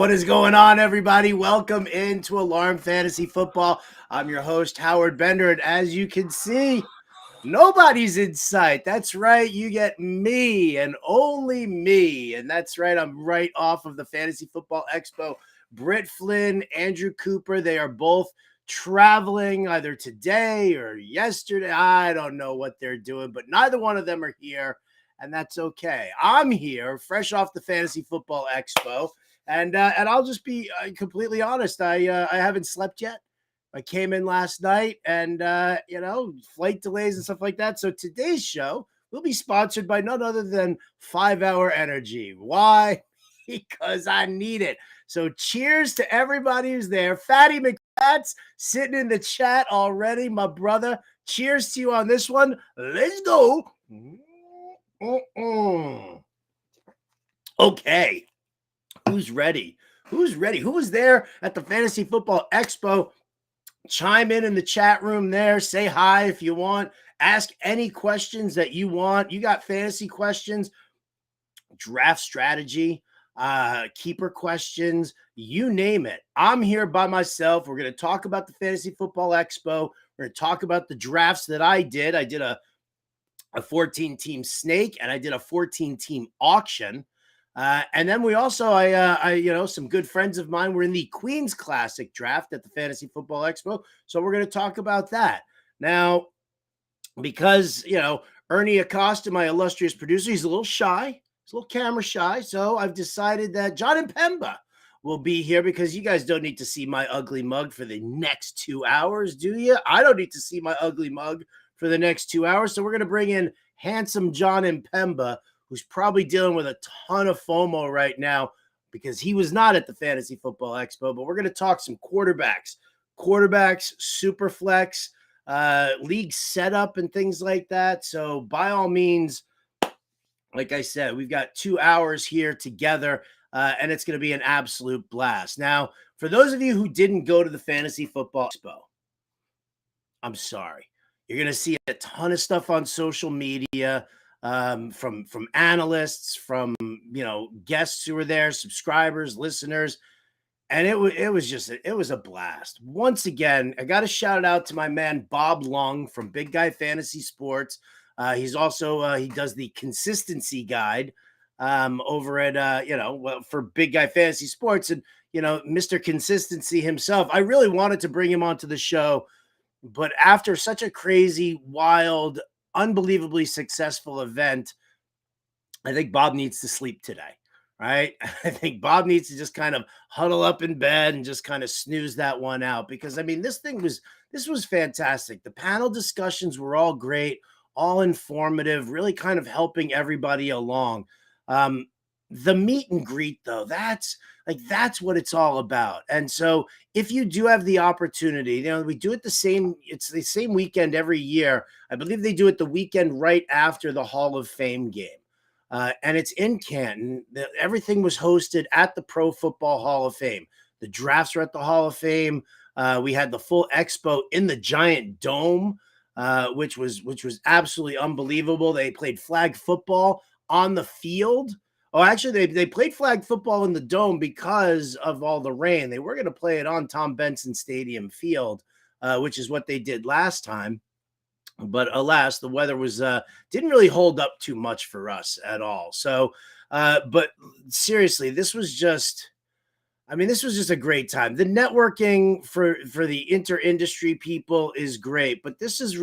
What is going on, everybody? Welcome into Alarm Fantasy Football. I'm your host, Howard Bender, and as you can see, nobody's in sight. That's right. You get me and only me. And that's right. I'm right off of the Fantasy Football Expo. Britt Flynn, Andrew Cooper, they are both traveling either today or yesterday. I don't know what they're doing, but neither one of them are here, and that's okay. I'm here fresh off the Fantasy Football Expo. And I'll just be completely honest. I haven't slept yet. I came in last night and, flight delays and stuff like that. So today's show will be sponsored by none other than 5 Hour Energy. Why? Because I need it. So cheers to everybody who's there. Fatty McFats sitting in the chat already, my brother. Cheers to you on this one. Let's go. Okay. Who's ready? Who's ready? Who was there at the Fantasy Football Expo? Chime in the chat room there. Say hi if you want. Ask any questions that you want. You got fantasy questions, draft strategy, keeper questions, you name it. I'm here by myself. We're going to talk about the Fantasy Football Expo. We're going to talk about the drafts that I did. I did a 14-team snake, and I did a 14-team auction. And then we also, some good friends of mine were in the Queen's Classic draft at the Fantasy Football Expo. So we're going to talk about that. Now, because, Ernie Acosta, my illustrious producer, he's a little shy. He's a little camera shy. So I've decided that Jon Impemba will be here because you guys don't need to see my ugly mug for the next 2 hours, do you? I don't need to see my ugly mug for the next 2 hours. So we're going to bring in handsome Jon Impemba, who's probably dealing with a ton of FOMO right now because he was not at the Fantasy Football Expo. But we're going to talk some quarterbacks, SuperFlex, league setup, and things like that. So by all means, like I said, we've got 2 hours here together, and it's going to be an absolute blast. Now, for those of you who didn't go to the Fantasy Football Expo, I'm sorry. You're going to see a ton of stuff on social media, from analysts, from guests who were there, subscribers, listeners, and it was a blast. Once again, I got to shout out to my man Bob Lung from Big Guy Fantasy Sports. He's also he does the consistency guide over at for Big Guy Fantasy Sports, and Mr. Consistency himself. I really wanted to bring him onto the show, but after such a crazy, wild, unbelievably successful event, I think Bob needs to sleep today, right? I think Bob needs to just kind of huddle up in bed and just kind of snooze that one out because, this was fantastic. The panel discussions were all great, all informative, really kind of helping everybody along. The meet and greet, though, that's what it's all about. And so if you do have the opportunity, we do it it's the same weekend every year. I believe they do it the weekend right after the Hall of Fame game. And it's in Canton. Everything was hosted at the Pro Football Hall of Fame. The drafts were at the Hall of Fame. We had the full expo in the giant dome, which was absolutely unbelievable. They played flag football on the field. Oh, actually, they played flag football in the dome because of all the rain. They were going to play it on Tom Benson Stadium field, which is what they did last time. But alas, the weather didn't really hold up too much for us at all. So, but seriously, this was just a great time. The networking for the inter-industry people is great, but this is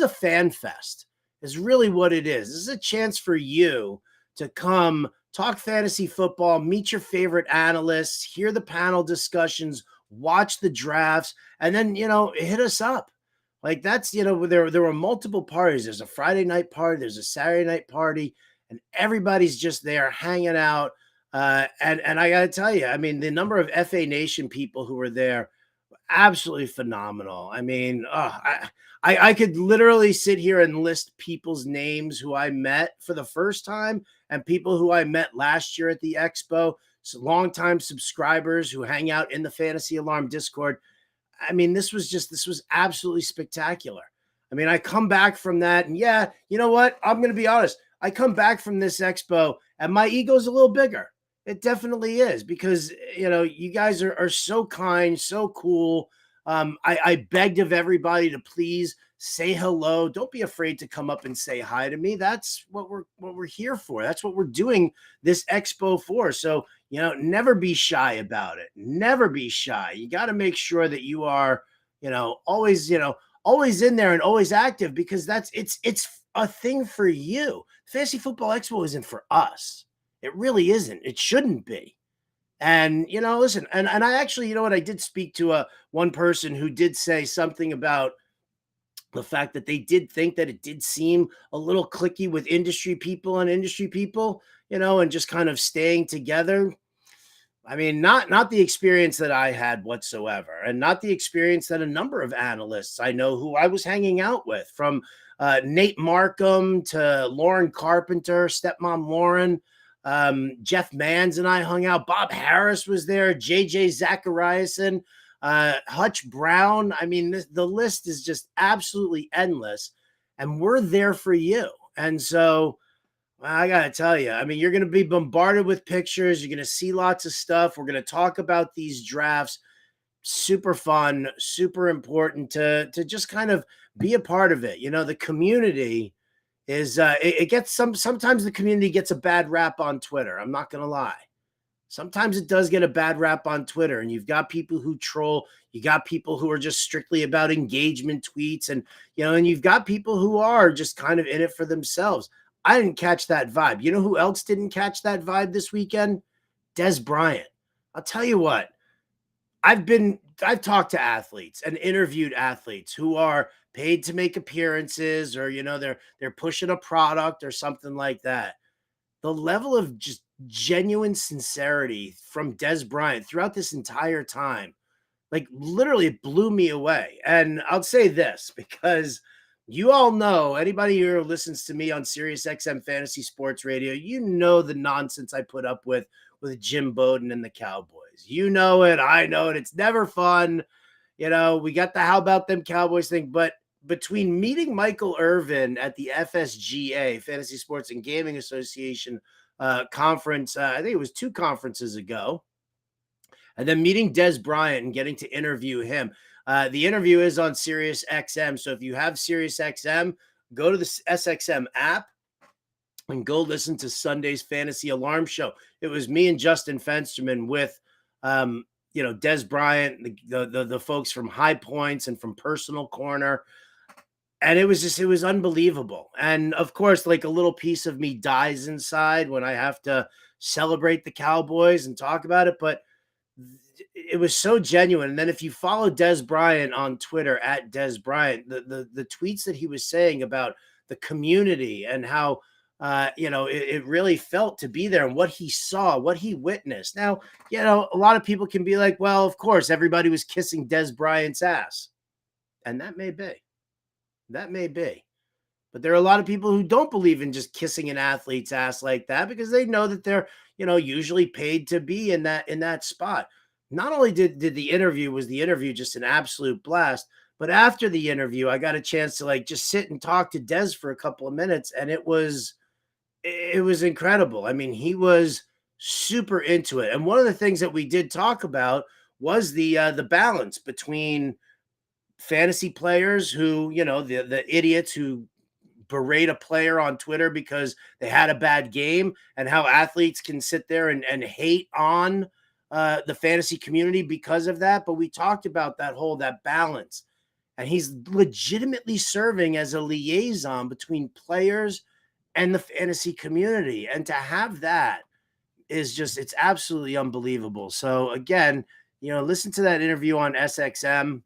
a fan fest. Is really what it is. This is a chance for you to come talk fantasy football, meet your favorite analysts, hear the panel discussions, watch the drafts, and then, hit us up. Like that's, there were multiple parties. There's a Friday night party, there's a Saturday night party, and everybody's just there hanging out. And I got to tell you, the number of FA Nation people who were there, absolutely phenomenal. I could literally sit here and list people's names who I met for the first time and people who I met last year at the expo. So longtime subscribers who hang out in the Fantasy Alarm Discord. This was absolutely spectacular. I come back from that, and you know what? I'm going to be honest. I come back from this expo, and my ego's a little bigger. It definitely is because you guys are so kind, so cool. I begged of everybody to please say hello. Don't be afraid to come up and say hi to me. That's what we're here for. That's what we're doing this expo for. So never be shy about it. Never be shy. You got to make sure that you are always always in there and always active because it's a thing for you. Fantasy Football Expo isn't for us. It really isn't. It shouldn't be. And listen, and I actually, what, I did speak to one person who did say something about the fact that they did think that it did seem a little clicky with industry people and industry people, and just kind of staying together. I mean, not the experience that I had whatsoever, and not the experience that a number of analysts I know who I was hanging out with, from Nate Markham to Lauren Carpenter, stepmom Lauren, Jeff Mans and I hung out. Bob Harris was there, JJ Zachariason, Hutch Brown. I mean, the list is just absolutely endless, and we're there for you. And so I got to tell you, I mean, you're going to be bombarded with pictures. You're going to see lots of stuff. We're going to talk about these drafts. Super fun, super important to just kind of be a part of it. The community is it gets sometimes the community gets a bad rap on Twitter. I'm not going to lie. Sometimes it does get a bad rap on Twitter, and you've got people who troll. You got people who are just strictly about engagement tweets, and you've got people who are just kind of in it for themselves. I didn't catch that vibe. You know who else didn't catch that vibe this weekend? Des Bryant. I'll tell you what. I've talked to athletes and interviewed athletes who are paid to make appearances, or they're pushing a product or something like that. The level of just genuine sincerity from Des Bryant throughout this entire time, like, literally, it blew me away. And I'll say this because you all know, anybody who listens to me on Sirius XM Fantasy Sports Radio, the nonsense I put up with Jim Bowden and the Cowboys. You know it. I know it. It's never fun. We got the how about them Cowboys thing, but between meeting Michael Irvin at the FSGA, Fantasy Sports and Gaming Association conference, I think it was 2 conferences ago, and then meeting Des Bryant and getting to interview him. The interview is on Sirius XM. So if you have Sirius XM, go to the SXM app and go listen to Sunday's Fantasy Alarm Show. It was me and Justin Fensterman with, Des Bryant, the folks from High Points and from Personal Corner. And it was unbelievable. And of course, like, a little piece of me dies inside when I have to celebrate the Cowboys and talk about it. But it was so genuine. And then if you follow Des Bryant on Twitter at Des Bryant, the tweets that he was saying about the community and how it really felt to be there, and what he saw, what he witnessed. Now, a lot of people can be like, well, of course, everybody was kissing Des Bryant's ass. And that may be. That may be. But there are a lot of people who don't believe in just kissing an athlete's ass like that, because they know that they're, usually paid to be in that spot. Not only did the interview just an absolute blast, but after the interview, I got a chance to, like, just sit and talk to Des for a couple of minutes, and it was incredible. I mean, he was super into it. And one of the things that we did talk about was the balance between fantasy players who, the idiots who berate a player on Twitter because they had a bad game, and how athletes can sit there and hate on the fantasy community because of that. But we talked about that balance, and he's legitimately serving as a liaison between players and the fantasy community. And to have that it's absolutely unbelievable. So again, listen to that interview on SXM.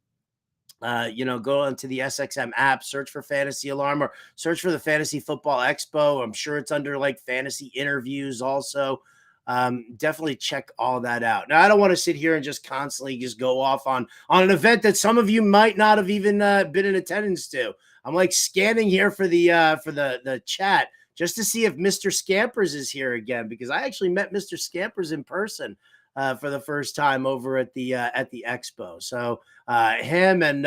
Go onto the SXM app, search for Fantasy Alarm, or search for the Fantasy Football Expo. I'm sure it's under, like, fantasy interviews also. Definitely check all that out. Now, I don't want to sit here and just constantly just go off on an event that some of you might not have even been in attendance to. I'm, like, scanning here for the chat just to see if Mr. Scampers is here again, because I actually met Mr. Scampers in person for the first time over at the expo. So him and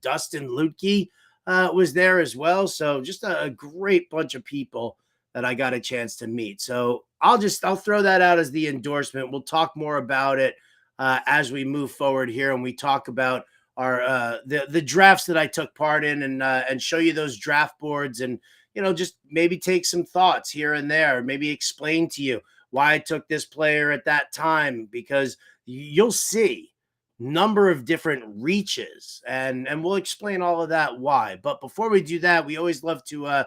Dustin Lutke was there as well. So just a great bunch of people that I got a chance to meet. So I'll throw that out as the endorsement. We'll talk more about it as we move forward here, and we talk about our the drafts that I took part in, and show you those draft boards, and just maybe take some thoughts here and there, maybe explain to you why I took this player at that time, because you'll see number of different reaches, and we'll explain all of that why. But before we do that, we always love to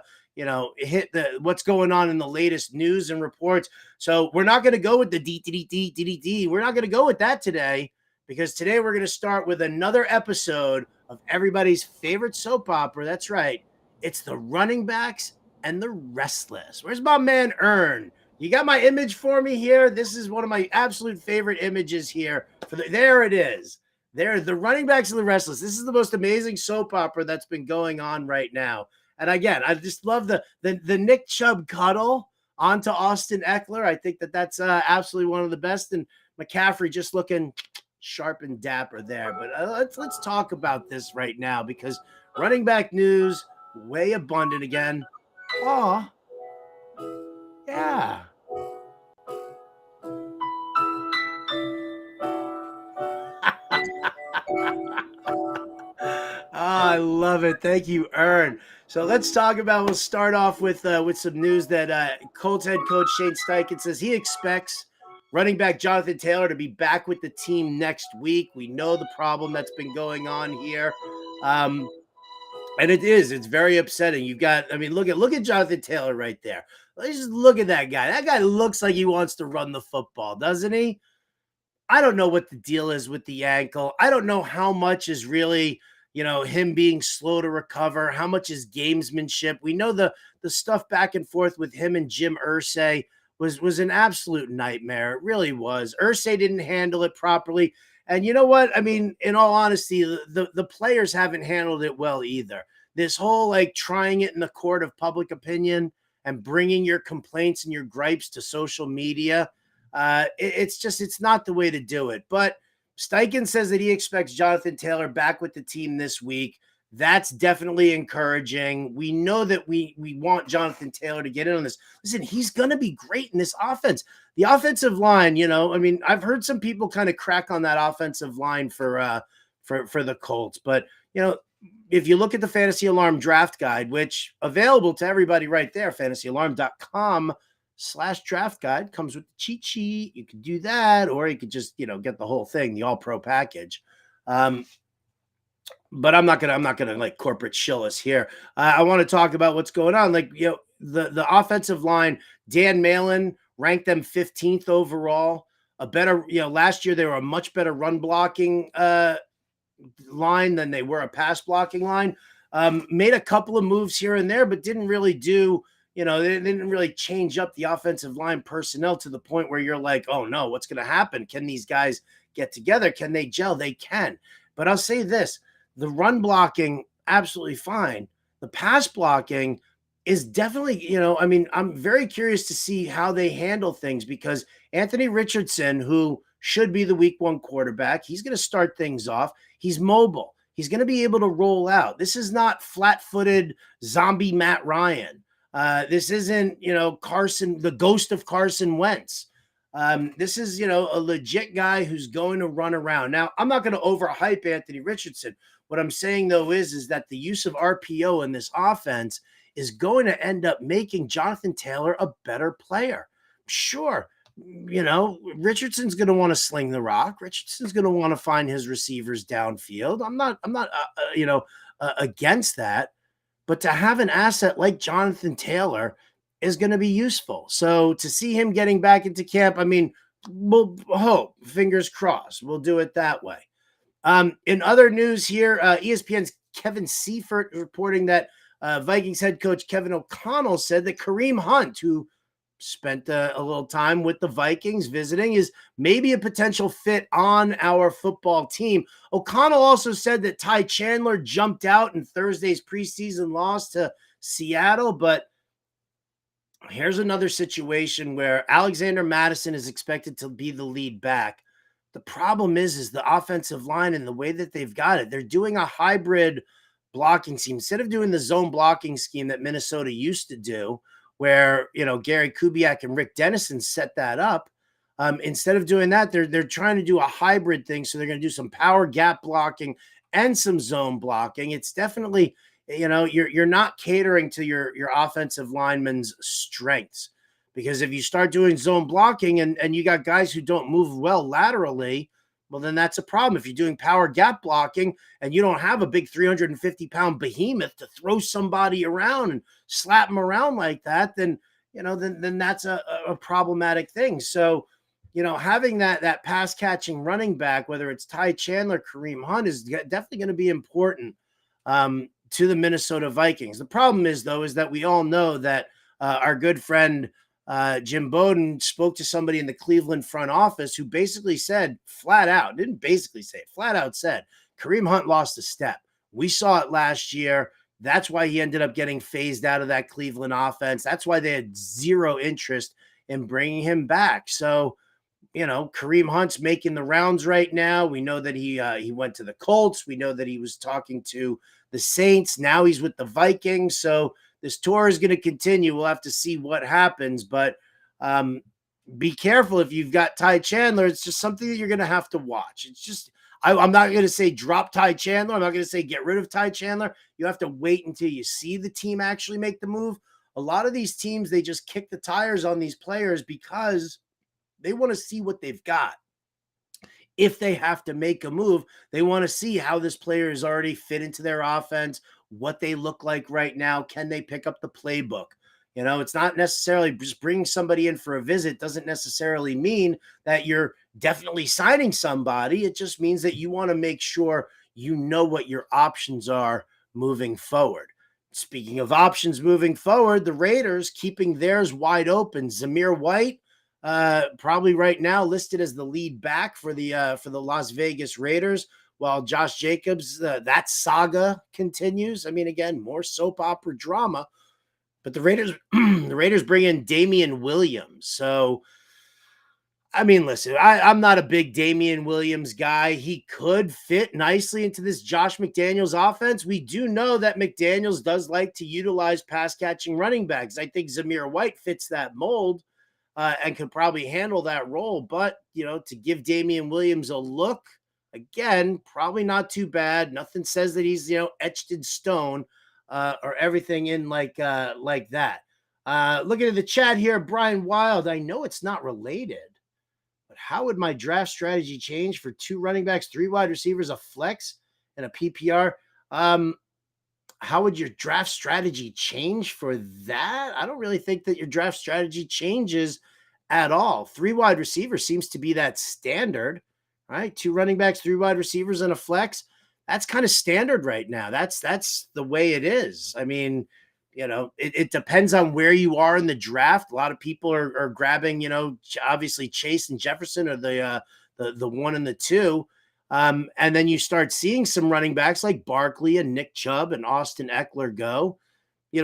hit the what's going on in the latest news and reports. So we're not going to go with the D. We're not going to go with that today, because today we're going to start with another episode of everybody's favorite soap opera. That's right. It's the running backs and the Restless. Where's my man Ern? You got my image for me here? This is one of my absolute favorite images here. There it is. There, the running backs and the Restless. This is the most amazing soap opera that's been going on right now. And again, I just love the Nick Chubb cuddle onto Austin Eckler. I think that's absolutely one of the best. And McCaffrey just looking sharp and dapper there. But let's talk about this right now, because running back news way abundant again. Aw, yeah. I love it. Thank you, Ern. So let's talk about. We'll start off with some news that Colts head coach Shane Steichen says he expects running back Jonathan Taylor to be back with the team next week. We know the problem that's been going on here, and it's very upsetting. You've got, look at Jonathan Taylor right there. Let's just look at that guy. That guy looks like he wants to run the football, doesn't he? I don't know what the deal is with the ankle. I don't know how much is really, him being slow to recover, how much is gamesmanship. We know the stuff back and forth with him and Jim Irsay was an absolute nightmare. It really was. Irsay didn't handle it properly. And you know what? In all honesty, the players haven't handled it well either. This whole trying it in the court of public opinion and bringing your complaints and your gripes to social media, it's not the way to do it. But Steichen says that he expects Jonathan Taylor back with the team this week. That's definitely encouraging. We know that we want Jonathan Taylor to get in on this. Listen, he's going to be great in this offense. The offensive line, I've heard some people kind of crack on that offensive line for the Colts. But, if you look at the Fantasy Alarm draft guide, which available to everybody right there, fantasyalarm.com/draft guide, comes with the cheat sheet. You can do that, or you could just, get the whole thing, the all pro package. But I'm not gonna corporate shill us here. I want to talk about what's going on. The offensive line, Dan Malin ranked them 15th overall. A better, last year they were a much better run blocking line than they were a pass blocking line. Made a couple of moves here and there, but didn't really do, they didn't really change up the offensive line personnel to the point where you're like, oh no, what's going to happen? Can these guys get together? Can they gel? They can. But I'll say this, the run blocking, absolutely fine. The pass blocking is definitely, I'm very curious to see how they handle things, because Anthony Richardson, who should be the week one quarterback, he's going to start things off. He's mobile. He's going to be able to roll out. This is not flat-footed zombie Matt Ryan. This isn't, Carson, the ghost of Carson Wentz. This is, a legit guy who's going to run around. Now, I'm not going to overhype Anthony Richardson. What I'm saying, though, is that the use of RPO in this offense is going to end up making Jonathan Taylor a better player. Sure, Richardson's going to want to sling the rock. Richardson's going to want to find his receivers downfield. I'm not against that. But to have an asset like Jonathan Taylor is going to be useful. So to see him getting back into camp, we'll hope, fingers crossed. We'll do it that way. In other news here, ESPN's Kevin Seifert reporting that Vikings head coach Kevin O'Connell said that Kareem Hunt, who spent a little time with the Vikings visiting, is maybe a potential fit on our football team. O'Connell also said that Ty Chandler jumped out in Thursday's preseason loss to Seattle, but here's another situation where Alexander Mattison is expected to be the lead back. The problem is the offensive line and the way that they've got it. They're doing a hybrid blocking scheme. Instead of doing the zone blocking scheme that Minnesota used to do, where, Gary Kubiak and Rick Dennison set that up. Instead of doing that, they're trying to do a hybrid thing. So they're going to do some power gap blocking and some zone blocking. It's definitely, you're not catering to your offensive lineman's strengths, because if you start doing zone blocking and you got guys who don't move well laterally, well, then that's a problem. If you're doing power gap blocking and you don't have a big 350-pound behemoth to throw somebody around and slap them around like that, then then that's a problematic thing. So, having that pass catching running back, whether it's Ty Chandler, Kareem Hunt, is definitely going to be important to the Minnesota Vikings. The problem is, though, is that we all know that our good friend Jim Bowden spoke to somebody in the Cleveland front office who basically said flat out, didn't basically say it, flat out said, Kareem Hunt lost a step. We saw it last year. That's why he ended up getting phased out of that Cleveland offense. That's why they had zero interest in bringing him back. So, Kareem Hunt's making the rounds right now. We know that he went to the Colts. We know that he was talking to the Saints. Now he's with the Vikings. So this tour is going to continue. We'll have to see what happens, but be careful if you've got Ty Chandler. It's just something that you're going to have to watch. It's just, I'm not going to say drop Ty Chandler. I'm not going to say get rid of Ty Chandler. You have to wait until you see the team actually make the move. A lot of these teams, they just kick the tires on these players because they want to see what they've got. If they have to make a move, they want to see how this player is already fit into their offense, what they look like right now. Can they pick up the playbook? It's not necessarily just bringing somebody in for a visit doesn't necessarily mean that you're definitely signing somebody. It just means that you want to make sure you know what your options are moving forward. Speaking of options moving forward, the Raiders keeping theirs wide open. Zamir White, probably right now listed as the lead back for the Las Vegas Raiders, while Josh Jacobs, that saga continues. I mean, again, more soap opera drama, but the Raiders bring in Damian Williams. So, I mean, listen, I'm not a big Damian Williams guy. He could fit nicely into this Josh McDaniels offense. We do know that McDaniels does like to utilize pass catching running backs. I think Zamir White fits that mold. And could probably handle that role. But, to give Damian Williams a look, again, probably not too bad. Nothing says that he's, etched in stone or everything in like that. Looking at the chat here, Brian Wild, I know it's not related, but how would my draft strategy change for 2 running backs, 3 wide receivers, a flex, and a PPR? How would your draft strategy change for that? I don't really think that your draft strategy changes at all. 3 wide receivers seems to be that standard, right? 2 running backs, 3 wide receivers, and a flex. That's kind of standard right now. That's the way it is. I mean, it depends on where you are in the draft. A lot of people are grabbing, obviously Chase and Jefferson are the 1 and the 2. And then you start seeing some running backs like Barkley and Nick Chubb and Austin Eckler go.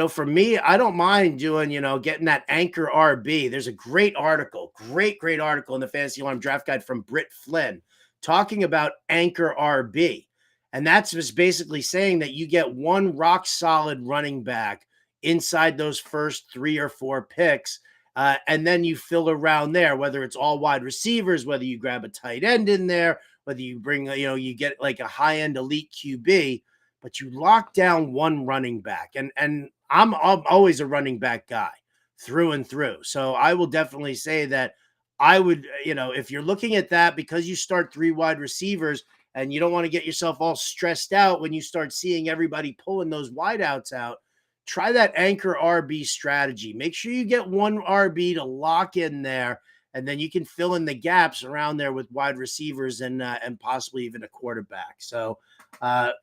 For me, I don't mind doing, getting that anchor RB. There's a great article in the Fantasy Alarm Draft Guide from Britt Flynn talking about anchor RB. And that's just basically saying that you get one rock solid running back inside those first 3 or 4 picks. And then you fill around there, whether it's all wide receivers, whether you grab a tight end in there, whether you bring, you get like a high-end elite QB, but you lock down one running back. And I'm always a running back guy through and through. So I will definitely say that I would, if you're looking at that, because you start 3 wide receivers and you don't want to get yourself all stressed out when you start seeing everybody pulling those wideouts out, try that anchor RB strategy. Make sure you get one RB to lock in there, and then you can fill in the gaps around there with wide receivers and possibly even a quarterback. So,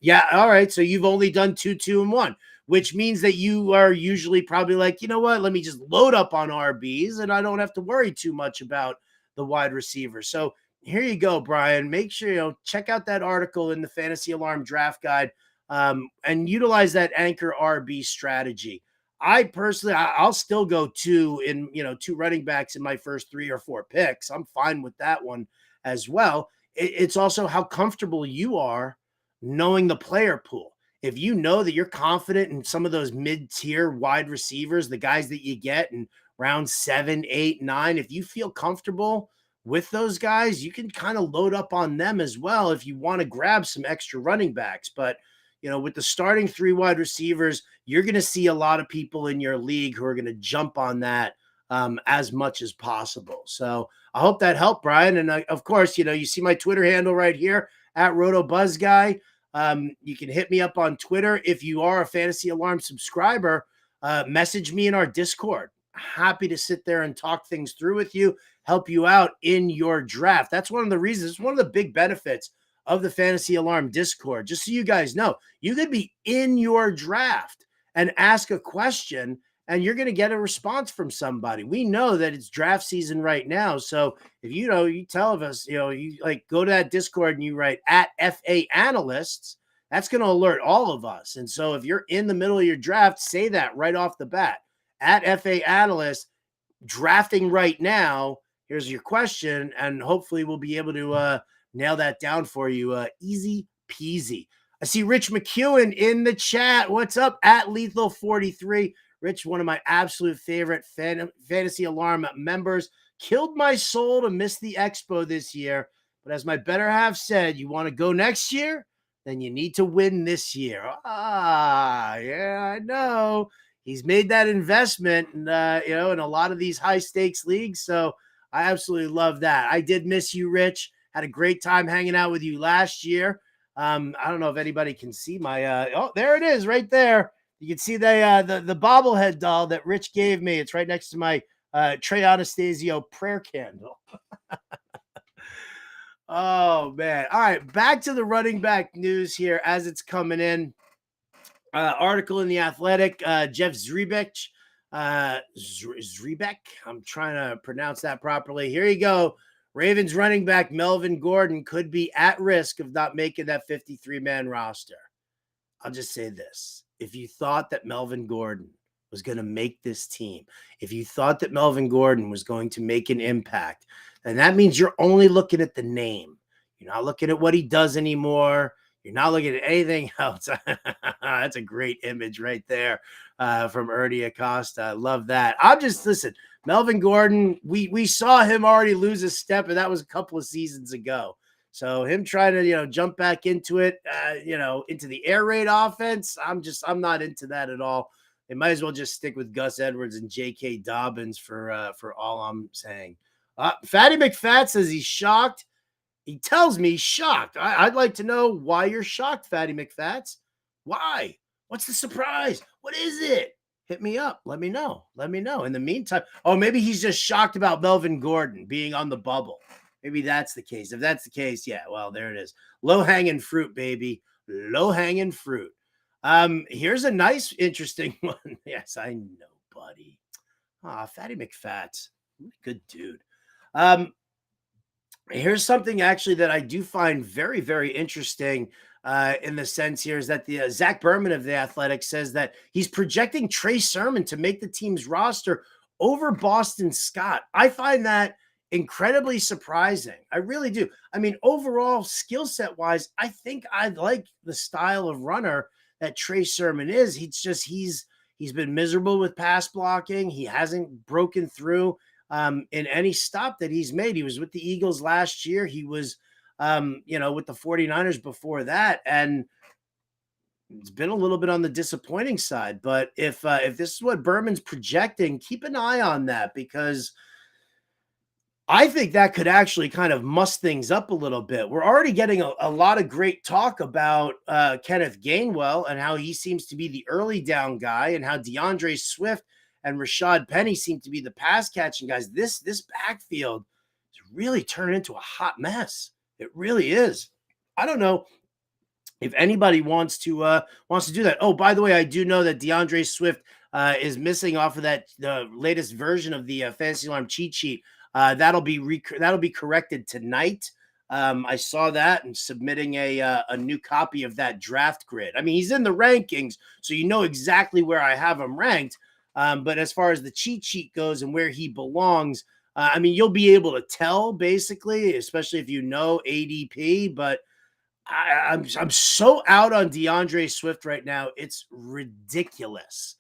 yeah, all right. So you've only done 2, 2, and 1, which means that you are usually probably like, you know what? Let me just load up on RBs, and I don't have to worry too much about the wide receiver. So here you go, Brian. Make sure check out that article in the Fantasy Alarm Draft Guide. And utilize that anchor RB strategy. I personally, I'll still go 2 running backs in my first 3 or 4 picks. I'm fine with that one as well. It's also how comfortable you are knowing the player pool. if you know that you're confident in some of those mid-tier wide receivers, the guys that you get in round 7, 8, 9, if you feel comfortable with those guys, you can kind of load up on them as well if you want to grab some extra running backs. But with the starting 3 wide receivers, you're going to see a lot of people in your league who are going to jump on that as much as possible. So I hope that helped, Brian. And of course, you see my Twitter handle right here at RotoBuzzGuy. You can hit me up on Twitter. If you are a Fantasy Alarm subscriber, message me in our Discord. Happy to sit there and talk things through with you, help you out in your draft. That's one of the reasons, one of the big benefits of the Fantasy Alarm Discord. Just so you guys know, you could be in your draft and ask a question, and you're going to get a response from somebody. We know that it's draft season right now. So if you tell us, you like go to that Discord and you write at FA Analysts, that's going to alert all of us. And so if you're in the middle of your draft, say that right off the bat. At FA Analysts, drafting right now, here's your question, and hopefully we'll be able to nail that down for you. Easy peasy. I see Rich McEwen in the chat. What's up? At Lethal43. Rich, one of my absolute favorite Fantasy Alarm members. Killed my soul to miss the Expo this year. But as my better half said, you want to go next year? Then you need to win this year. Yeah, I know. He's made that investment, and in a lot of these high stakes leagues. So I absolutely love that. I did miss you, Rich. Had a great time hanging out with you last year. I don't know if anybody can see my. There it is, right there. You can see the bobblehead doll that Rich gave me. It's right next to my Trey Anastasio prayer candle. Oh man! All right, back to the running back news here as it's coming in. Article in The Athletic, Jeff Zrebiec. Zrebiec. I'm trying to pronounce that properly. Here you go. Ravens running back Melvin Gordon could be at risk of not making that 53-man roster. I'll just say this. If you thought that Melvin Gordon was going to make this team, if you thought that Melvin Gordon was going to make an impact, then that means you're only looking at the name. You're not looking at what he does anymore. You're not looking at anything else. That's a great image right there from Ernie Acosta. I love that. Listen, Melvin Gordon, we saw him already lose a step, and that was a couple of seasons ago. So him trying to, jump back into it, into the air raid offense, I'm not into that at all. They might as well just stick with Gus Edwards and J.K. Dobbins for all I'm saying. Fatty McFat says he's shocked. He tells me he's shocked. I'd like to know why you're shocked, Fatty McFats. Why? What's the surprise? What is it? Hit me up. Let me know. In the meantime, maybe he's just shocked about Melvin Gordon being on the bubble. Maybe that's the case. If that's the case, yeah, well, there it is. Low-hanging fruit, baby. Low-hanging fruit. Here's a nice, interesting one. Yes, I know, buddy. Fatty McFats. Good dude. Here's something actually that I do find very, very interesting in the sense here is that the Zach Berman of The Athletic says that he's projecting Trey Sermon to make the team's roster over Boston Scott. I find that incredibly surprising. I really do. I mean, overall, skill set wise, I think I like the style of runner that Trey Sermon is. He's been miserable with pass blocking. He hasn't broken through in any stop that he's made. He was with the Eagles last year. He was, with the 49ers before that. And it's been a little bit on the disappointing side. But if this is what Berman's projecting, keep an eye on that, because I think that could actually kind of muss things up a little bit. We're already getting a lot of great talk about Kenneth Gainwell and how he seems to be the early down guy, and how DeAndre Swift and Rashad Penny seem to be the pass catching guys. This backfield is really turning into a hot mess. It really is. I don't know if anybody wants to do that. Oh, by the way, I do know that DeAndre Swift is missing off of the latest version of the Fantasy Alarm cheat sheet. That'll be corrected tonight. I saw that, and submitting a new copy of that draft grid. I mean, he's in the rankings, so you know exactly where I have him ranked. But as far as the cheat sheet goes and where he belongs, I mean, you'll be able to tell basically, especially if you know ADP. But I'm so out on DeAndre Swift right now. It's ridiculous.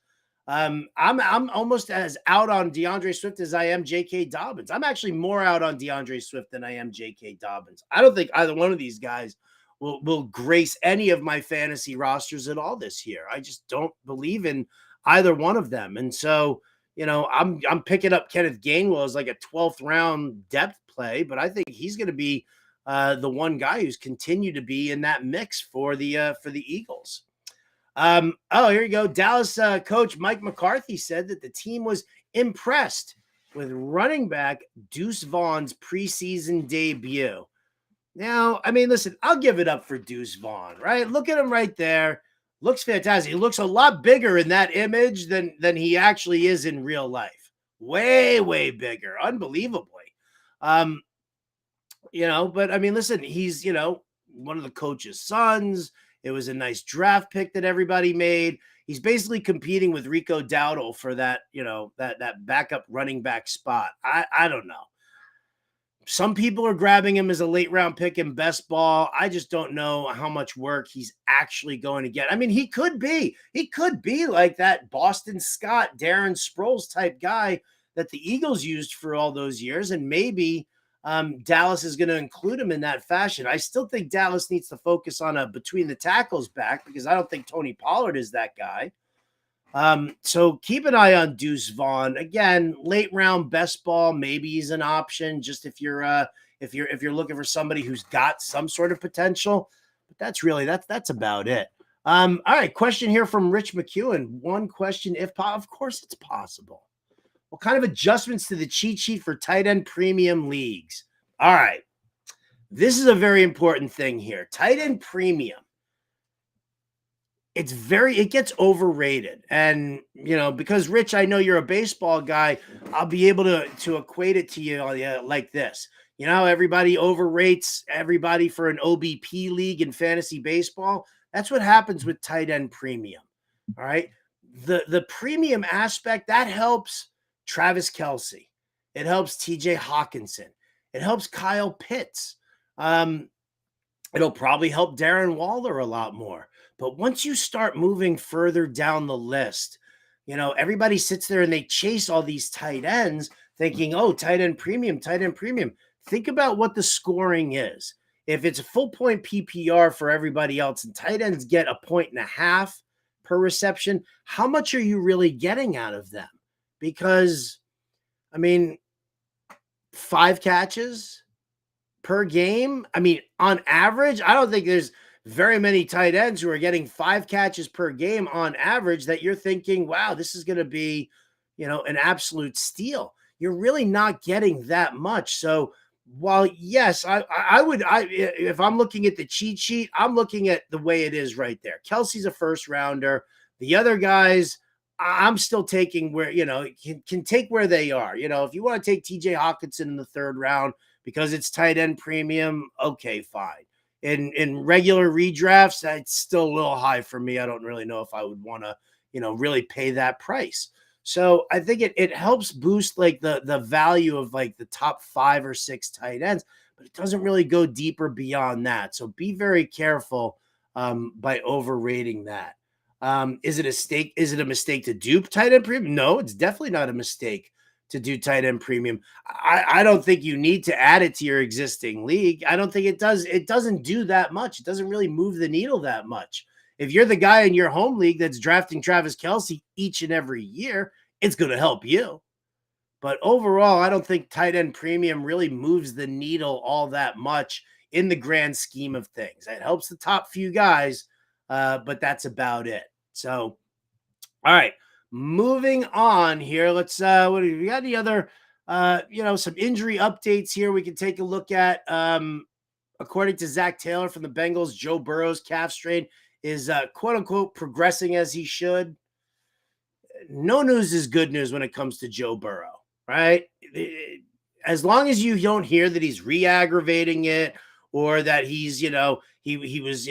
I'm almost as out on DeAndre Swift as I am J.K. Dobbins. I'm actually more out on DeAndre Swift than I am J.K. Dobbins. I don't think either one of these guys will grace any of my fantasy rosters at all this year. I just don't believe in either one of them. And so, I'm picking up Kenneth Gainwell as like a 12th round depth play, but I think he's going to be the one guy who's continued to be in that mix for the Eagles. Here you go. Dallas coach Mike McCarthy said that the team was impressed with running back Deuce Vaughn's preseason debut. Now, I mean, listen, I'll give it up for Deuce Vaughn, right? Look at him right there. Looks fantastic. He looks a lot bigger in that image than he actually is in real life. Way, way bigger. Unbelievably. But I mean, listen, he's, one of the coach's sons. It was a nice draft pick that everybody made. He's basically competing with Rico Dowdle for that, that backup running back spot. I don't know. Some people are grabbing him as a late round pick in best ball. I just don't know how much work he's actually going to get. I mean, he could be like that Boston Scott, Darren Sproles type guy that the Eagles used for all those years. And maybe Dallas is going to include him in that fashion. I still think Dallas needs to focus on a between the tackles back because I don't think Tony Pollard is that guy. So keep an eye on Deuce Vaughn. Again, late round best ball, maybe he's an option just if you're looking for somebody who's got some sort of potential. But that's about it. All right, question here from Rich McEwen. One question, of course it's possible. What kind of adjustments to the cheat sheet for tight end premium leagues? All right. This is a very important thing here. Tight end premium. It gets overrated. And, because Rich, I know you're a baseball guy, I'll be able to equate it to you like this. Everybody overrates everybody for an OBP league in fantasy baseball. That's what happens with tight end premium. All right. The premium aspect that helps Travis Kelce. It helps TJ Hawkinson. It helps Kyle Pitts. It'll probably help Darren Waller a lot more. But once you start moving further down the list, everybody sits there and they chase all these tight ends thinking, oh, tight end premium. Think about what the scoring is. If it's a full point PPR for everybody else and tight ends get 1.5 per reception, how much are you really getting out of them? Because, 5 catches per game. On average, I don't think there's very many tight ends who are getting 5 catches per game on average that you're thinking, wow, this is going to be, an absolute steal. You're really not getting that much. So while, yes, I would, if I'm looking at the cheat sheet, I'm looking at the way it is right there. Kelsey's a first rounder. The other guys, I'm still taking where, can take where they are. If you want to take TJ Hawkinson in the 3rd round because it's tight end premium, okay, fine. In regular redrafts, that's still a little high for me. I don't really know if I would want to, really pay that price. So I think it helps boost like the value of like the top 5 or 6 tight ends, but it doesn't really go deeper beyond that. So be very careful by overrating that. Is it a mistake to dupe tight end premium? No, it's definitely not a mistake to do tight end premium. I don't think you need to add it to your existing league. I don't think it does. It doesn't do that much. It doesn't really move the needle that much. If you're the guy in your home league that's drafting Travis Kelce each and every year, it's going to help you. But overall, I don't think tight end premium really moves the needle all that much in the grand scheme of things. It helps the top few guys, but that's about it. So, all right, moving on here. Let's, what do we got? Any other, some injury updates here we can take a look at. According to Zach Taylor from the Bengals, Joe Burrow's calf strain is quote unquote progressing as he should. No news is good news when it comes to Joe Burrow, right? As long as you don't hear that he's re-aggravating it or that he's, he was,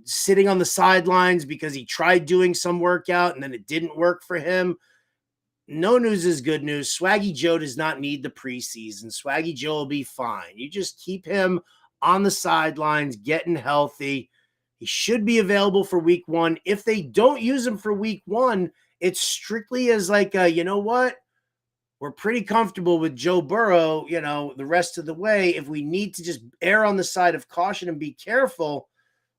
sitting on the sidelines because he tried doing some workout and then it didn't work for him. No news is good news. Swaggy Joe does not need the preseason. Swaggy Joe will be fine. You just keep him on the sidelines, getting healthy. He should be available for week one. If they don't use him for week one, it's strictly as like, you know what? We're pretty comfortable with Joe Burrow, the rest of the way. If we need to just err on the side of caution and be careful,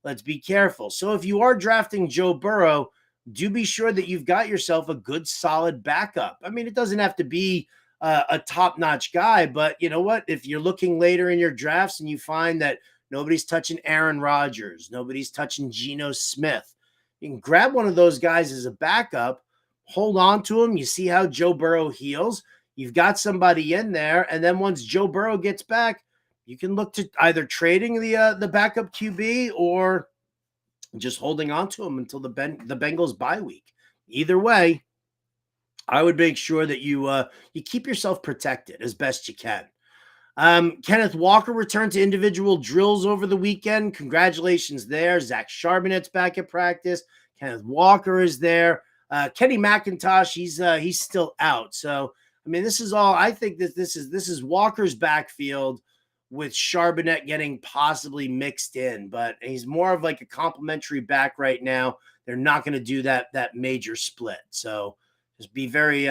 let's be careful. So if you are drafting Joe Burrow, do be sure that you've got yourself a good, solid backup. I mean, it doesn't have to be a top-notch guy, but you know what? If you're looking later in your drafts and you find that nobody's touching Aaron Rodgers, nobody's touching Geno Smith, you can grab one of those guys as a backup, hold on to him. You see how Joe Burrow heals. You've got somebody in there, and then once Joe Burrow gets back, you can look to either trading the backup QB or just holding on to him until the Bengals bye week. Either way, I would make sure that you keep yourself protected as best you can. Kenneth Walker returned to individual drills over the weekend. Congratulations there. Zach Charbonnet's back at practice. Kenneth Walker is there. Kenny McIntosh, he's still out. So I mean, this is all. I think that this is Walker's backfield with Charbonnet getting possibly mixed in, but he's more of like a complimentary back right now. They're not going to do that major split. So just be very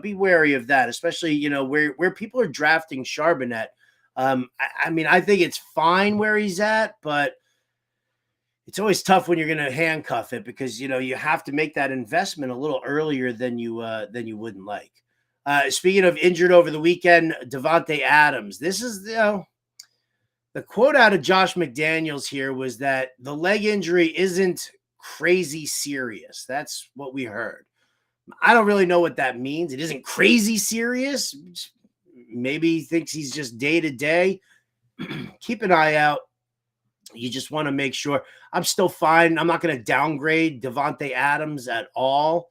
be wary of that, especially where people are drafting Charbonnet. I mean, I think it's fine where he's at, but it's always tough when you're going to handcuff it because you have to make that investment a little earlier than you wouldn't like. Speaking of injured over the weekend, Davante Adams. This is the quote out of Josh McDaniels here was that the leg injury isn't crazy serious. That's what we heard. I don't really know what that means. It isn't crazy serious. Maybe he thinks he's just day to day. Keep an eye out. You just want to make sure. I'm still fine. I'm not going to downgrade Davante Adams at all.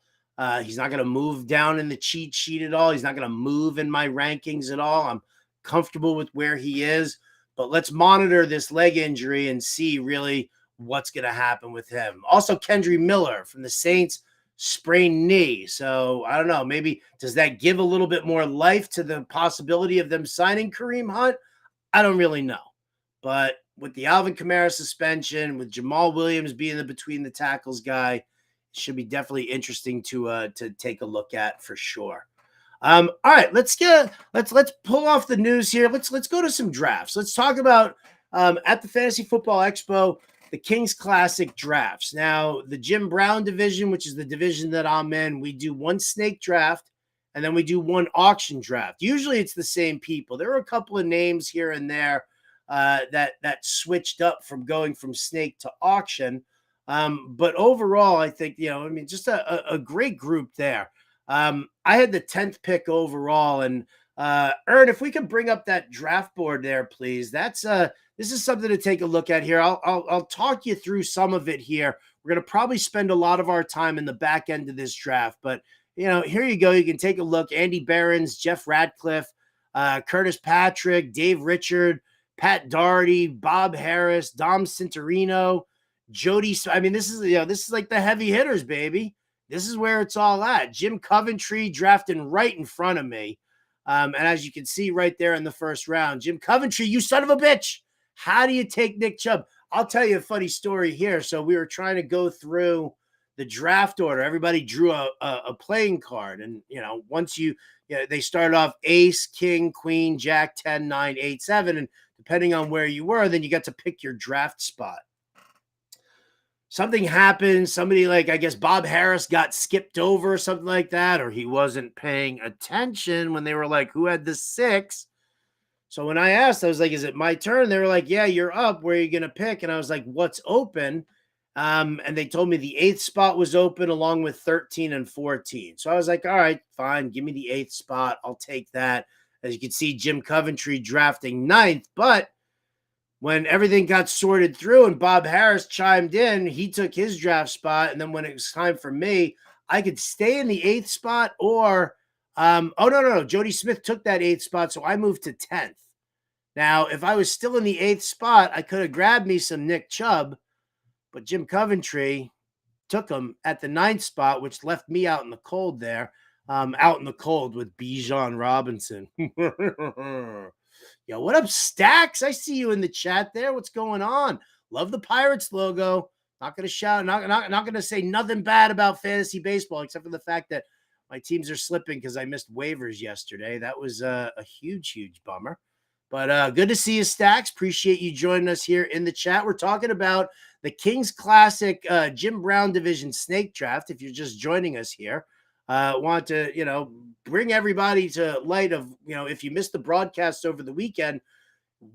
He's not going to move down in the cheat sheet at all. He's not going to move in my rankings at all. I'm comfortable with where he is. But let's monitor this leg injury and see really what's going to happen with him. Also, Kendry Miller from the Saints, sprained knee. So I don't know. Maybe does that give a little bit more life to the possibility of them signing Kareem Hunt? I don't really know. But with the Alvin Kamara suspension, with Jamal Williams being the between the tackles guy, it should be definitely interesting to take a look at for sure. All right, let's pull off the news here. Let's go to some drafts. Let's talk about at the Fantasy Football Expo, the Kings Classic drafts. Now, the Jim Brown division, which is the division that I'm in, we do one snake draft and then we do one auction draft. Usually it's the same people. There are a couple of names here and there that switched up from going from snake to auction. But overall, I think, just a great group there. I had the 10th pick overall, and Ern, if we could bring up that draft board there, please. This is something to take a look at here. I'll talk you through some of it here. We're going to probably spend a lot of our time in the back end of this draft, but here you go. You can take a look. Andy Behrens, Jeff Radcliffe, Curtis Patrick, Dave Richard, Pat Doherty, Bob Harris, Dom Cintorino, Jody. I mean, this is like the heavy hitters, baby. This is where it's all at. Jim Coventry drafting right in front of me. And as you can see right there in the first round, Jim Coventry, you son of a bitch. How do you take Nick Chubb? I'll tell you a funny story here. So we were trying to go through the draft order. Everybody drew a playing card. And, once they started off ace, king, queen, jack, 10, 9, 8, 7. And depending on where you were, then you got to pick your draft spot. Something happened. Somebody I guess Bob Harris got skipped over or something like that, or he wasn't paying attention when they were like, who had the 6? So when I asked, I was like, is it my turn? They were like, yeah, you're up. Where are you going to pick? And I was like, what's open? And they told me the 8th spot was open along with 13 and 14. So I was like, all right, fine. Give me the 8th spot. I'll take that. As you can see, Jim Coventry drafting 9th, but when everything got sorted through and Bob Harris chimed in, he took his draft spot. And then when it was time for me, I could stay in the 8th spot or, no. Jody Smith took that 8th spot. So I moved to 10th. Now, if I was still in the 8th spot, I could have grabbed me some Nick Chubb, but Jim Coventry took him at the 9th spot, which left me out in the cold there, out in the cold with Bijan Robinson. Yo, what up, Stacks? I see you in the chat there. What's going on? Love the Pirates logo. Not going to shout, not going to say nothing bad about fantasy baseball, except for the fact that my teams are slipping because I missed waivers yesterday. That was a huge bummer. But good to see you, Stacks. Appreciate you joining us here in the chat. We're talking about the Kings Classic Jim Brown Division Snake Draft. If you're just joining us here, want to, bring everybody to light of, if you missed the broadcast over the weekend,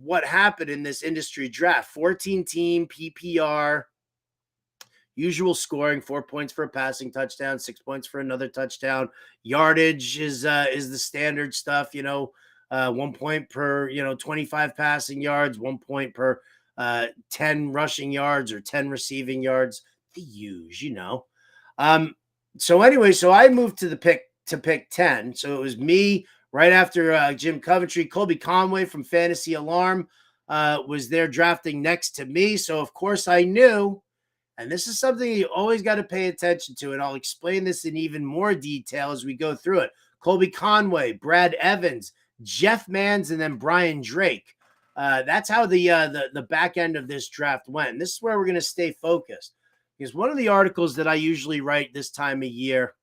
what happened in this industry draft. 14-team PPR, usual scoring, 4 points for a passing touchdown, 6 points for another touchdown. Yardage is the standard stuff, 1 point per, 25 passing yards, 1 point per 10 rushing yards or 10 receiving yards. The use. So anyway, so I moved to pick 10. So it was me right after Jim Coventry. Colby Conway from Fantasy Alarm was there drafting next to me. So of course I knew, and this is something you always got to pay attention to, and I'll explain this in even more detail as we go through it. Colby Conway, Brad Evans, Jeff Manns, and then Brian Drake. That's how the back end of this draft went. And this is where we're going to stay focused. Because one of the articles that I usually write this time of year,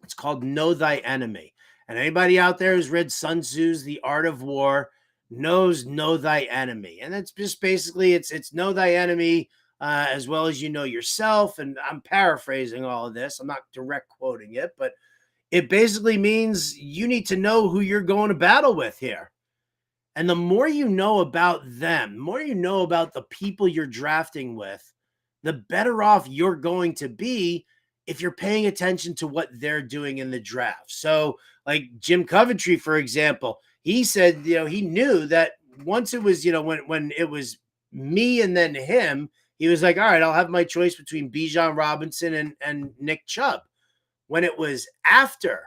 it's called Know Thy Enemy. And anybody out there who's read Sun Tzu's The Art of War knows Know Thy Enemy. And that's just basically, it's know thy enemy as well as you know yourself. And I'm paraphrasing all of this. I'm not direct quoting it, but it basically means you need to know who you're going to battle with here. And the more you know about them, the more you know about the people you're drafting with, the better off you're going to be if you're paying attention to what they're doing in the draft. So like Jim Coventry, for example, he said, he knew that once it was, when it was me and then him, he was like, all right, I'll have my choice between Bijan Robinson and Nick Chubb. When I was after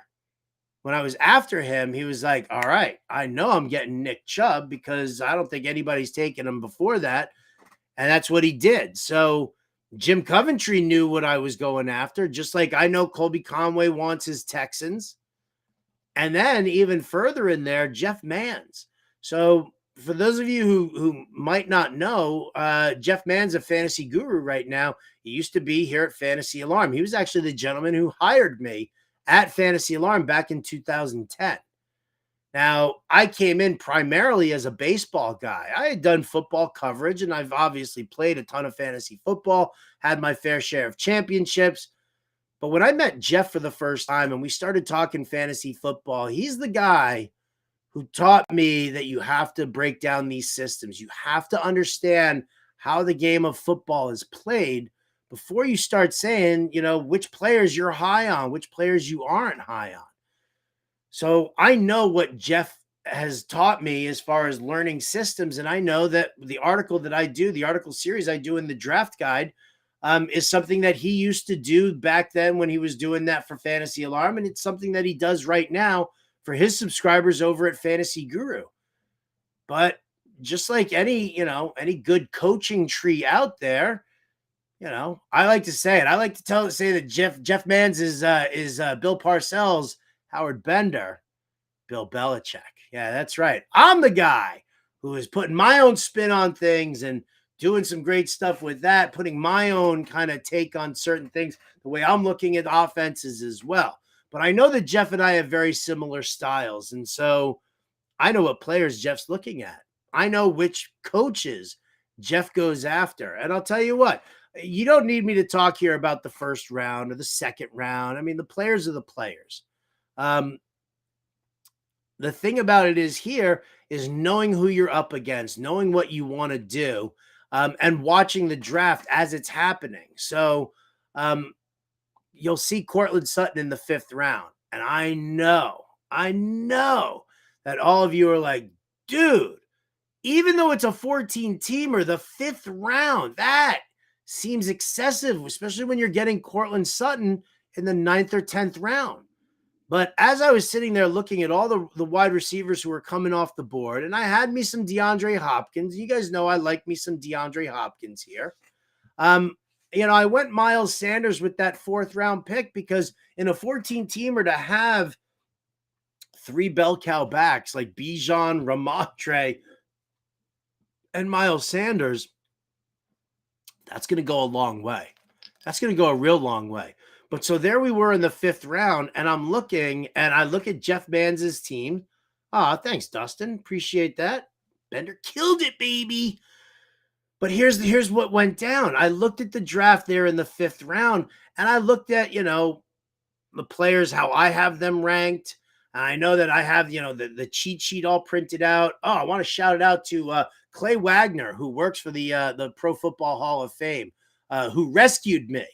him, he was like, all right, I know I'm getting Nick Chubb because I don't think anybody's taken him before that. And that's what he did. So Jim Coventry knew what I was going after, just like I know Colby Conway wants his Texans. And then even further in there, Jeff Manns. So for those of you who might not know, Jeff Manns, a fantasy guru right now. He used to be here at Fantasy Alarm. He was actually the gentleman who hired me at Fantasy Alarm back in 2010. Now, I came in primarily as a baseball guy. I had done football coverage, and I've obviously played a ton of fantasy football, had my fair share of championships. But when I met Jeff for the first time and we started talking fantasy football, he's the guy who taught me that you have to break down these systems. You have to understand how the game of football is played before you start saying, which players you're high on, which players you aren't high on. So I know what Jeff has taught me as far as learning systems. And I know that the article series I do in the draft guide is something that he used to do back then when he was doing that for Fantasy Alarm. And it's something that he does right now for his subscribers over at Fantasy Guru. But just like any good coaching tree out there, I like to say it. I like to say that Jeff Manns is Bill Parcells, Howard Bender, Bill Belichick. Yeah, that's right. I'm the guy who is putting my own spin on things and doing some great stuff with that, putting my own kind of take on certain things, the way I'm looking at offenses as well. But I know that Jeff and I have very similar styles. And so I know what players Jeff's looking at. I know which coaches Jeff goes after. And I'll tell you what, you don't need me to talk here about the first round or the second round. I mean, the players are the players. The thing about it is knowing who you're up against, knowing what you want to do, and watching the draft as it's happening. So you'll see Cortland Sutton in the 5th round. And I know that all of you are like, dude, even though it's a 14-teamer, the 5th round, that seems excessive, especially when you're getting Cortland Sutton in the 9th or 10th round. But as I was sitting there looking at all the wide receivers who were coming off the board, and I had me some DeAndre Hopkins. You guys know I like me some DeAndre Hopkins here. I went Miles Sanders with that 4th round pick because in a 14-teamer to have three bell cow backs like Bijan, Ramondre, and Miles Sanders, that's going to go a long way. That's going to go a real long way. But so there we were in the 5th round, and I'm looking, and I look at Jeff Manz's team. Oh, thanks, Dustin. Appreciate that. Bender killed it, baby. But here's what went down. I looked at the draft there in the 5th round, and I looked at, the players, how I have them ranked. I know that I have, the cheat sheet all printed out. Oh, I want to shout it out to Clay Wagner, who works for the Pro Football Hall of Fame, who rescued me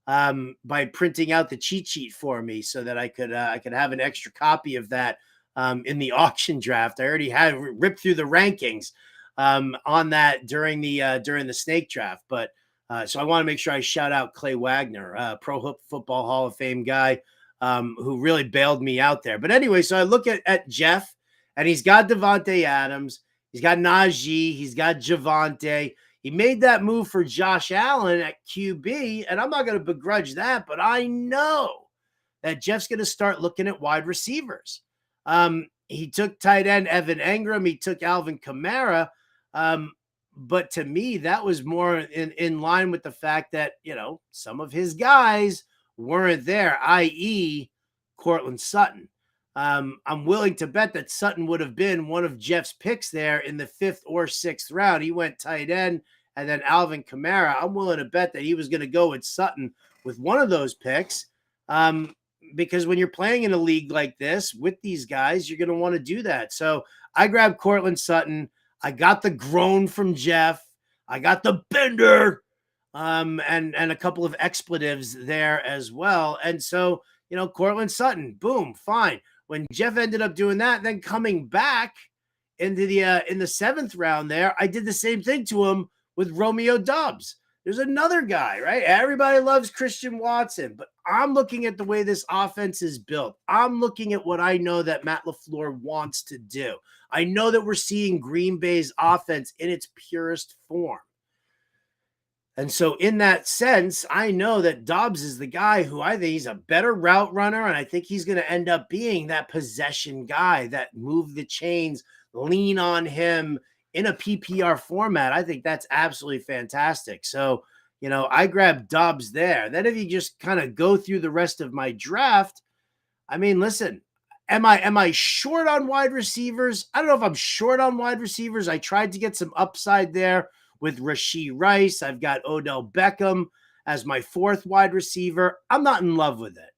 by printing out the cheat sheet for me so that I could have an extra copy of that in the auction draft. I already had ripped through the rankings on that during the snake draft, but so I want to make sure I shout out Clay Wagner, Pro Football Hall of Fame guy, who really bailed me out there. But anyway, so I look at Jeff, and he's got Devontae Adams, he's got Najee, he's got Javonte. He made that move for Josh Allen at QB, and I'm not going to begrudge that, but I know that Jeff's going to start looking at wide receivers. He took tight end Evan Engram, he took Alvin Kamara. But to me, that was more in line with the fact that, some of his guys weren't there, i.e. Cortland Sutton. I'm willing to bet that Sutton would have been one of Jeff's picks there in the 5th or 6th round. He went tight end and then Alvin Kamara. I'm willing to bet that he was going to go with Sutton with one of those picks. Because when you're playing in a league like this with these guys, you're going to want to do that. So I grabbed Cortland Sutton. I got the groan from Jeff. I got the bender, and a couple of expletives there as well. And so, Cortland Sutton, boom, fine. When Jeff ended up doing that, then coming back into in the 7th round there, I did the same thing to him with Romeo Doubs. There's another guy, right? Everybody loves Christian Watson, but I'm looking at the way this offense is built. I'm looking at what I know that Matt LaFleur wants to do. I know that we're seeing Green Bay's offense in its purest form. And so in that sense, I know that Doubs is the guy who I think he's a better route runner, and I think he's going to end up being that possession guy, that move the chains, lean on him in a PPR format. I think that's absolutely fantastic. So, I grabbed Doubs there. Then if you just kind of go through the rest of my draft, I mean, listen, am I short on wide receivers? I don't know if I'm short on wide receivers. I tried to get some upside there with Rashee Rice. I've got Odell Beckham as my 4th wide receiver. I'm not in love with it.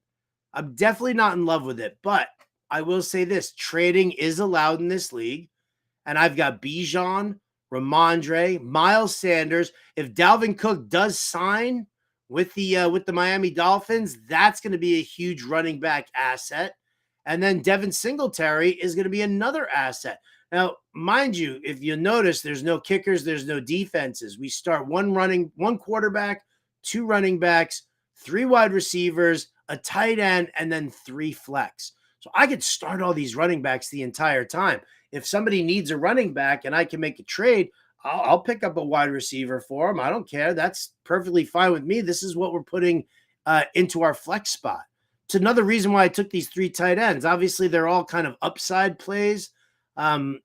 I'm definitely not in love with it. But I will say this, trading is allowed in this league. And I've got Bijan, Ramondre, Miles Sanders. If Dalvin Cook does sign with the Miami Dolphins, that's going to be a huge running back asset. And then Devin Singletary is going to be another asset. Now, mind you, if you notice, there's no kickers, there's no defenses. We start one quarterback, 2 running backs, 3 wide receivers, a tight end, and then 3 flex. So I could start all these running backs the entire time. If somebody needs a running back and I can make a trade, I'll pick up a wide receiver for them. I don't care. That's perfectly fine with me. This is what we're putting into our flex spot. It's another reason why I took these 3 tight ends. Obviously, they're all kind of upside plays. I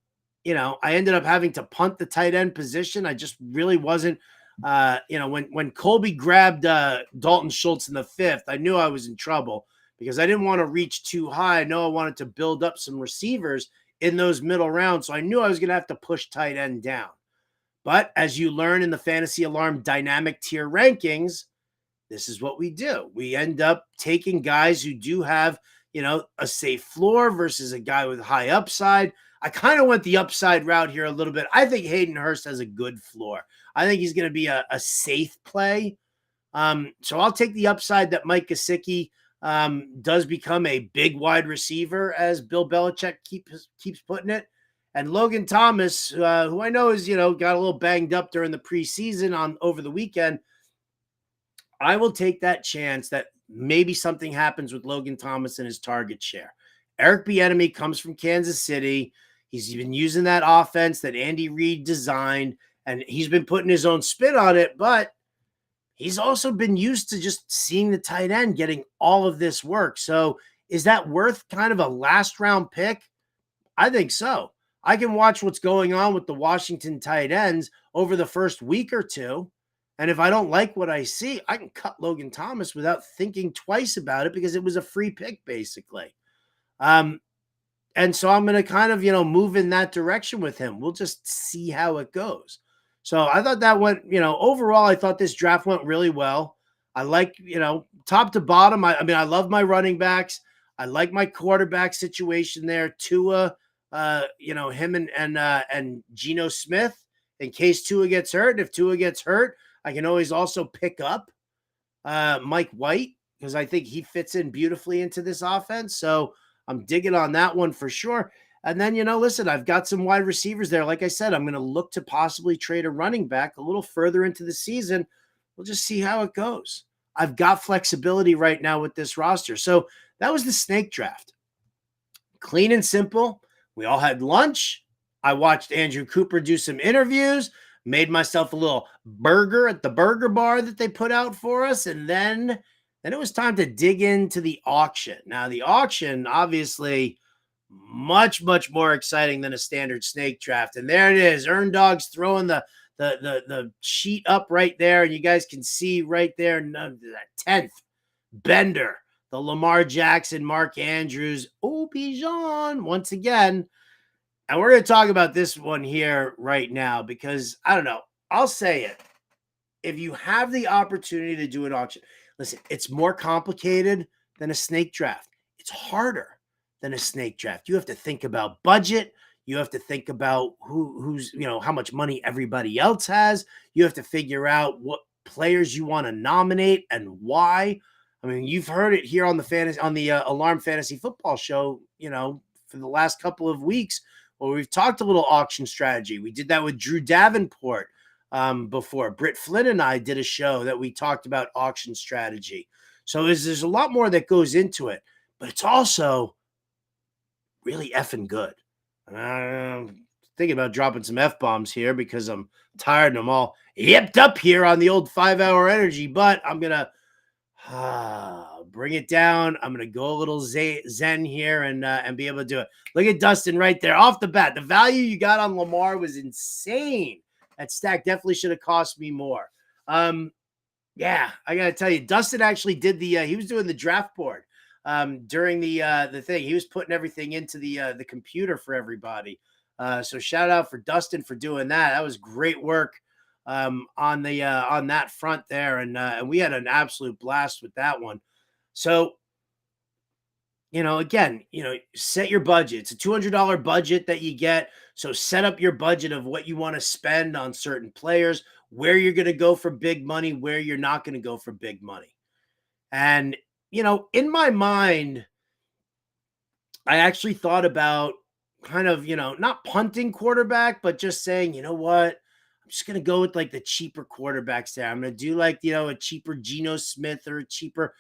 ended up having to punt the tight end position. I just really wasn't, when Colby grabbed Dalton Schultz in the 5th, I knew I was in trouble because I didn't want to reach too high. I know I wanted to build up some receivers in those middle rounds. So I knew I was going to have to push tight end down. But as you learn in the Fantasy Alarm dynamic tier rankings, this is what we do. We end up taking guys who do have, a safe floor versus a guy with high upside. I kind of went the upside route here a little bit. I think Hayden Hurst has a good floor. I think he's going to be a safe play. So I'll take the upside that Mike Gesicki does become a big wide receiver, as Bill Belichick keeps putting it. And Logan Thomas, who I know is, got a little banged up during the preseason over the weekend. I will take that chance that maybe something happens with Logan Thomas and his target share. Eric Bieniemy comes from Kansas City. He's been using that offense that Andy Reid designed, and he's been putting his own spin on it, but he's also been used to just seeing the tight end getting all of this work. So Is that worth kind of a last round pick? I think so. I can watch what's going on with the Washington tight ends over the first week or two. And if I don't like what I see, I can cut Logan Thomas without thinking twice about it because it was a free pick, basically. Um, and so I'm going to kind of, move in that direction with him. We'll just see how it goes. So I thought that went, overall, I thought this draft went really well. I like, top to bottom. I mean, I love my running backs. I like my quarterback situation there. Tua, him and Geno Smith in case Tua gets hurt. If Tua gets hurt, I can always also pick up Mike White because I think he fits in beautifully into this offense. So I'm digging on that one for sure. And then, listen, I've got some wide receivers there. Like I said, I'm going to look to possibly trade a running back a little further into the season. We'll just see how it goes. I've got flexibility right now with this roster. So that was the snake draft. Clean and simple. We all had lunch. I watched Andrew Cooper do some interviews, made myself a little burger at the burger bar that they put out for us. And then it was time to dig into the auction. Now, the auction, obviously, much, much more exciting than a standard snake draft. And there it is. Earn Dog's throwing the sheet up right there. And you guys can see right there, that 10th Bender, the Lamar Jackson, Mark Andrews, Bijan once again. And we're going to talk about this one here right now because I don't know. I'll say it. If you have the opportunity to do an auction, listen, it's more complicated than a snake draft. It's harder than a snake draft. You have to think about budget. You have to think about who's, how much money everybody else has. You have to figure out what players you want to nominate and why. I mean, you've heard it here on the Alarm Fantasy Football Show, for the last couple of weeks. Well, we've talked a little auction strategy. We did that with Drew Davenport before. Britt Flynn and I did a show that we talked about auction strategy. So there's a lot more that goes into it, but it's also really effing good. I'm thinking about dropping some F-bombs here because I'm tired and I'm all yipped up here on the old 5-hour energy, but I'm going to bring it down. I'm going to go a little zen here and be able to do it. Look at Dustin right there off the bat. The value you got on Lamar was insane. That stack definitely should have cost me more. Yeah, I got to tell you, Dustin actually did he was doing the draft board during the thing. He was putting everything into the computer for everybody. So shout out for Dustin for doing that. That was great work on that front there. And we had an absolute blast with that one. So, again, set your budget. It's a $200 budget that you get. So set up your budget of what you want to spend on certain players, where you're going to go for big money, where you're not going to go for big money. And, in my mind, I actually thought about kind of, not punting quarterback, but just saying, you know what? I'm just going to go with like the cheaper quarterbacks there. I'm going to do like, a cheaper Geno Smith or a cheaper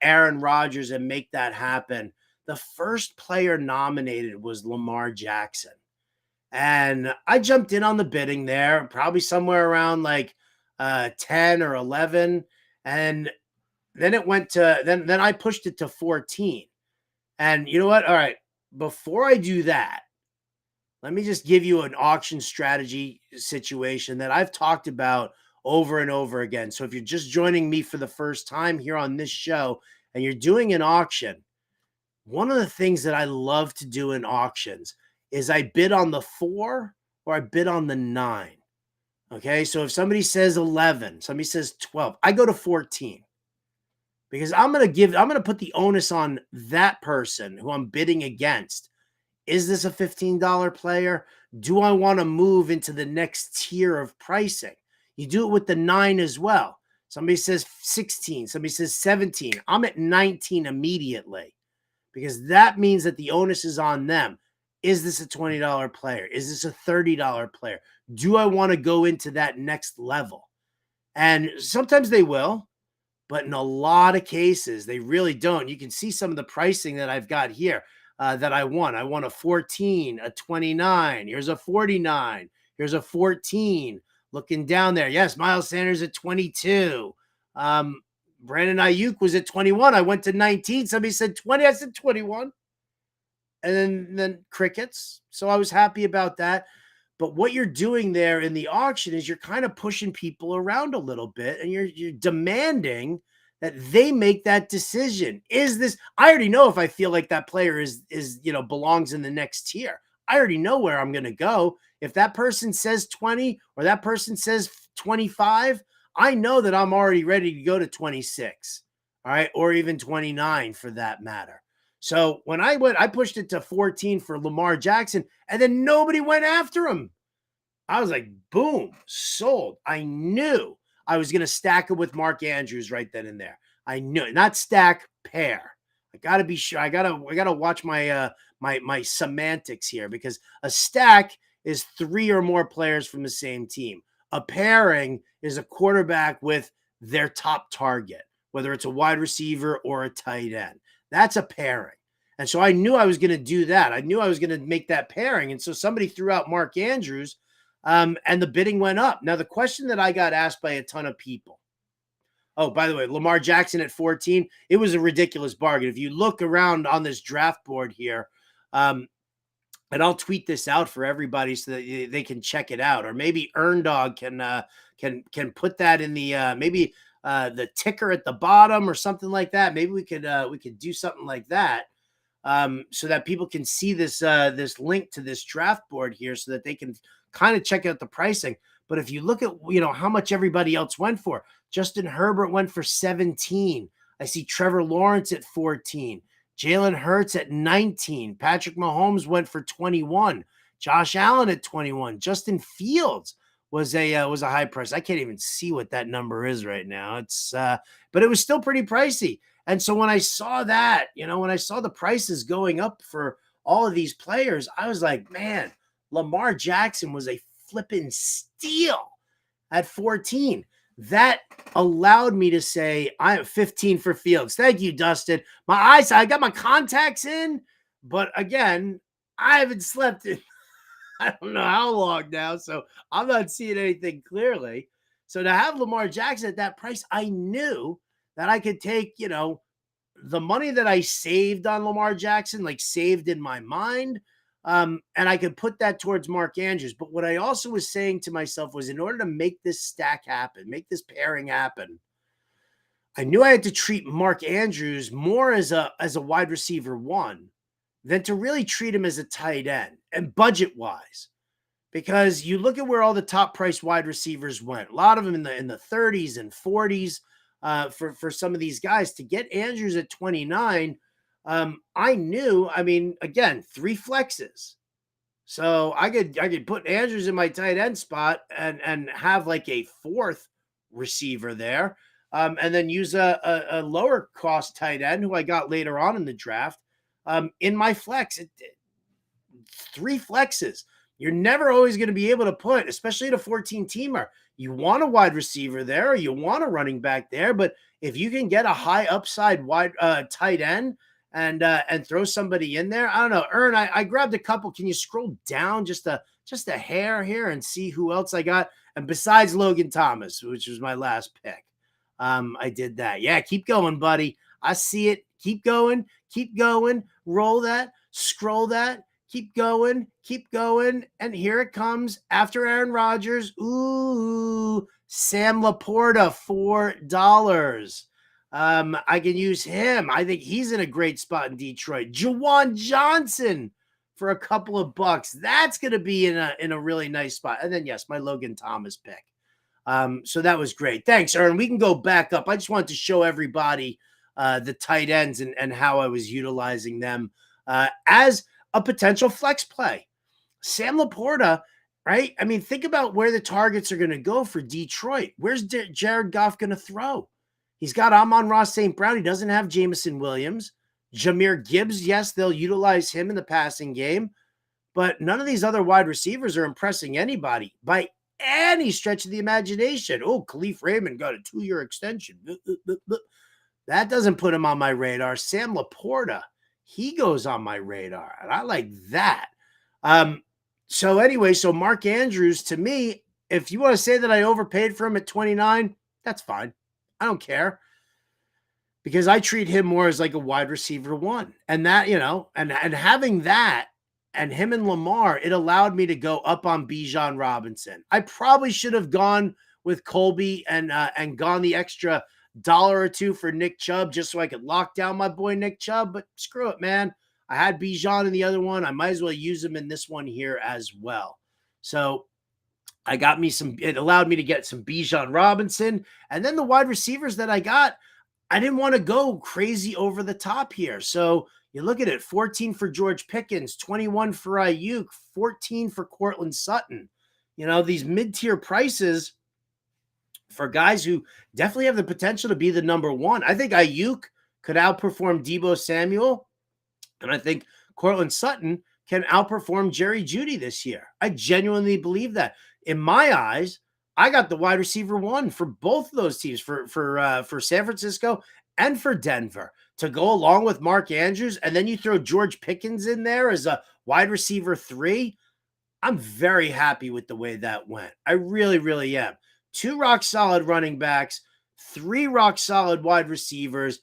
Aaron Rodgers and make that happen. The first player nominated was Lamar Jackson. And I jumped in on the bidding there, probably somewhere around like 10 or 11. And then it went to, then I pushed it to 14. And you know what? All right. Before I do that, let me just give you an auction strategy situation that I've talked about over and over again. So if you're just joining me for the first time here on this show and you're doing an auction, one of the things that I love to do in auctions is I bid on the 4 or I bid on the 9. Okay. So if somebody says 11, somebody says 12, I go to 14 because I'm going to put the onus on that person who I'm bidding against. Is this a $15 player? Do I want to move into the next tier of pricing? You do it with the 9 as well. Somebody says 16, somebody says 17. I'm at 19 immediately because that means that the onus is on them. Is this a $20 player? Is this a $30 player? Do I want to go into that next level? And sometimes they will, but in a lot of cases, they really don't. You can see some of the pricing that I've got here. That I won. I won a 14, a 29. Here's a 49. Here's a 14. Looking down there. Yes, Miles Sanders at 22. Brandon Ayuk was at 21. I went to 19. Somebody said 20. I said 21. And then crickets. So I was happy about that. But what you're doing there in the auction is you're kind of pushing people around a little bit, and you're demanding that they make that decision. Is this, I already know if I feel like that player is belongs in the next tier. I already know where I'm going to go. If that person says 20 or that person says 25, I know that I'm already ready to go to 26. All right, or even 29 for that matter. So when I pushed it to 14 for Lamar Jackson, and then nobody went after him. I was like, boom, sold. I knew I was going to stack it with Mark Andrews right then and there. I knew it. Not stack, pair. I got to be sure. I got to watch my semantics here, because a stack is 3 or more players from the same team. A pairing is a quarterback with their top target, whether it's a wide receiver or a tight end. That's a pairing. And so I knew I was going to do that. I knew I was going to make that pairing. And so somebody threw out Mark Andrews, and the bidding went up. Now, the question that I got asked by a ton of people. Oh, by the way, Lamar Jackson at 14, it was a ridiculous bargain. If you look around on this draft board here, and I'll tweet this out for everybody so that they can check it out, or maybe EarnDog can put that in the maybe the ticker at the bottom or something like that. Maybe we could do something like that, so that people can see this link to this draft board here, so that they can kind of check out the pricing. But if you look at how much everybody else went for, Justin Herbert went for 17. I see Trevor Lawrence at 14. Jalen Hurts at 19. Patrick Mahomes went for 21. Josh Allen at 21. Justin Fields was a high price. I can't even see what that number is right now. It's but it was still pretty pricey. And so when I saw that, when I saw the prices going up for all of these players, I was like, man, Lamar Jackson was a flipping steal at 14. That allowed me to say, I am 15 for Fields. Thank you, Dustin. My eyes, I got my contacts in, but again, I haven't slept in I don't know how long now, so I'm not seeing anything clearly. So to have Lamar Jackson at that price, I knew that I could take, the money that I saved on Lamar Jackson, like saved in my mind, and I could put that towards Mark Andrews. But what I also was saying to myself was, in order to make this stack happen, make this pairing happen, I knew I had to treat Mark Andrews more as a wide receiver one than to really treat him as a tight end, and budget wise. Because you look at where all the top price wide receivers went, a lot of them in the 30s and 40s, for some of these guys. To get Andrews at 29, I knew, again, 3 flexes. So I could put Andrews in my tight end spot and have like a 4th receiver there, and then use a lower cost tight end who I got later on in the draft, in my flex. 3 flexes. You're never always going to be able to put, especially in a 14-teamer. You want a wide receiver there, or you want a running back there, but if you can get a high upside wide tight end and throw somebody in there, I don't know. Ern, I grabbed a couple. Can you scroll down just a hair here and see who else I got? And besides Logan Thomas, which was my last pick, I did that. Yeah, keep going, buddy. I see it. Keep going. Roll that. Scroll that. Keep going, and here it comes after Aaron Rodgers. Ooh, Sam Laporta, $4. I can use him. I think he's in a great spot in Detroit. Jawan Johnson for a couple of bucks. That's going to be in a really nice spot. And then, yes, my Logan Thomas pick. So that was great. Thanks, Aaron. We can go back up. I just wanted to show everybody the tight ends and how I was utilizing them as a potential flex play. Sam Laporta, right? Think about where the targets are going to go for Detroit. Where's Jared Goff going to throw? He's got Amon-Ra St. Brown. He doesn't have Jameson Williams. Jahmyr Gibbs, yes, they'll utilize him in the passing game, but none of these other wide receivers are impressing anybody by any stretch of the imagination. Oh, Khalif Raymond got a 2-year extension. That doesn't put him on my radar. Sam Laporta, he goes on my radar, and I like that. So anyway, so Mark Andrews, to me, if you want to say that I overpaid for him at 29, that's fine. I don't care. because I treat him more as like a wide receiver one. And that, and having that and him and Lamar, it allowed me to go up on Bijan Robinson. I probably should have gone with Colby and gone the extra dollar or two for Nick Chubb just so I could lock down my boy Nick Chubb. But screw it, man. I had Bijan in the other one. I might as well use him in this one here as well. So it allowed me to get some Bijan Robinson. And then the wide receivers that I got, I didn't want to go crazy over the top here. So you look at it, 14 for George Pickens, 21 for Ayuk, 14 for Cortland Sutton. These mid-tier prices for guys who definitely have the potential to be the number one. I think Ayuk could outperform Deebo Samuel, and I think Cortland Sutton can outperform Jerry Jeudy this year. I genuinely believe that. In my eyes, I got the wide receiver one for both of those teams, for San Francisco and for Denver, to go along with Mark Andrews, and then you throw George Pickens in there as a wide receiver 3. I'm very happy with the way that went. I really, really am. 2 rock solid running backs, 3 rock solid wide receivers,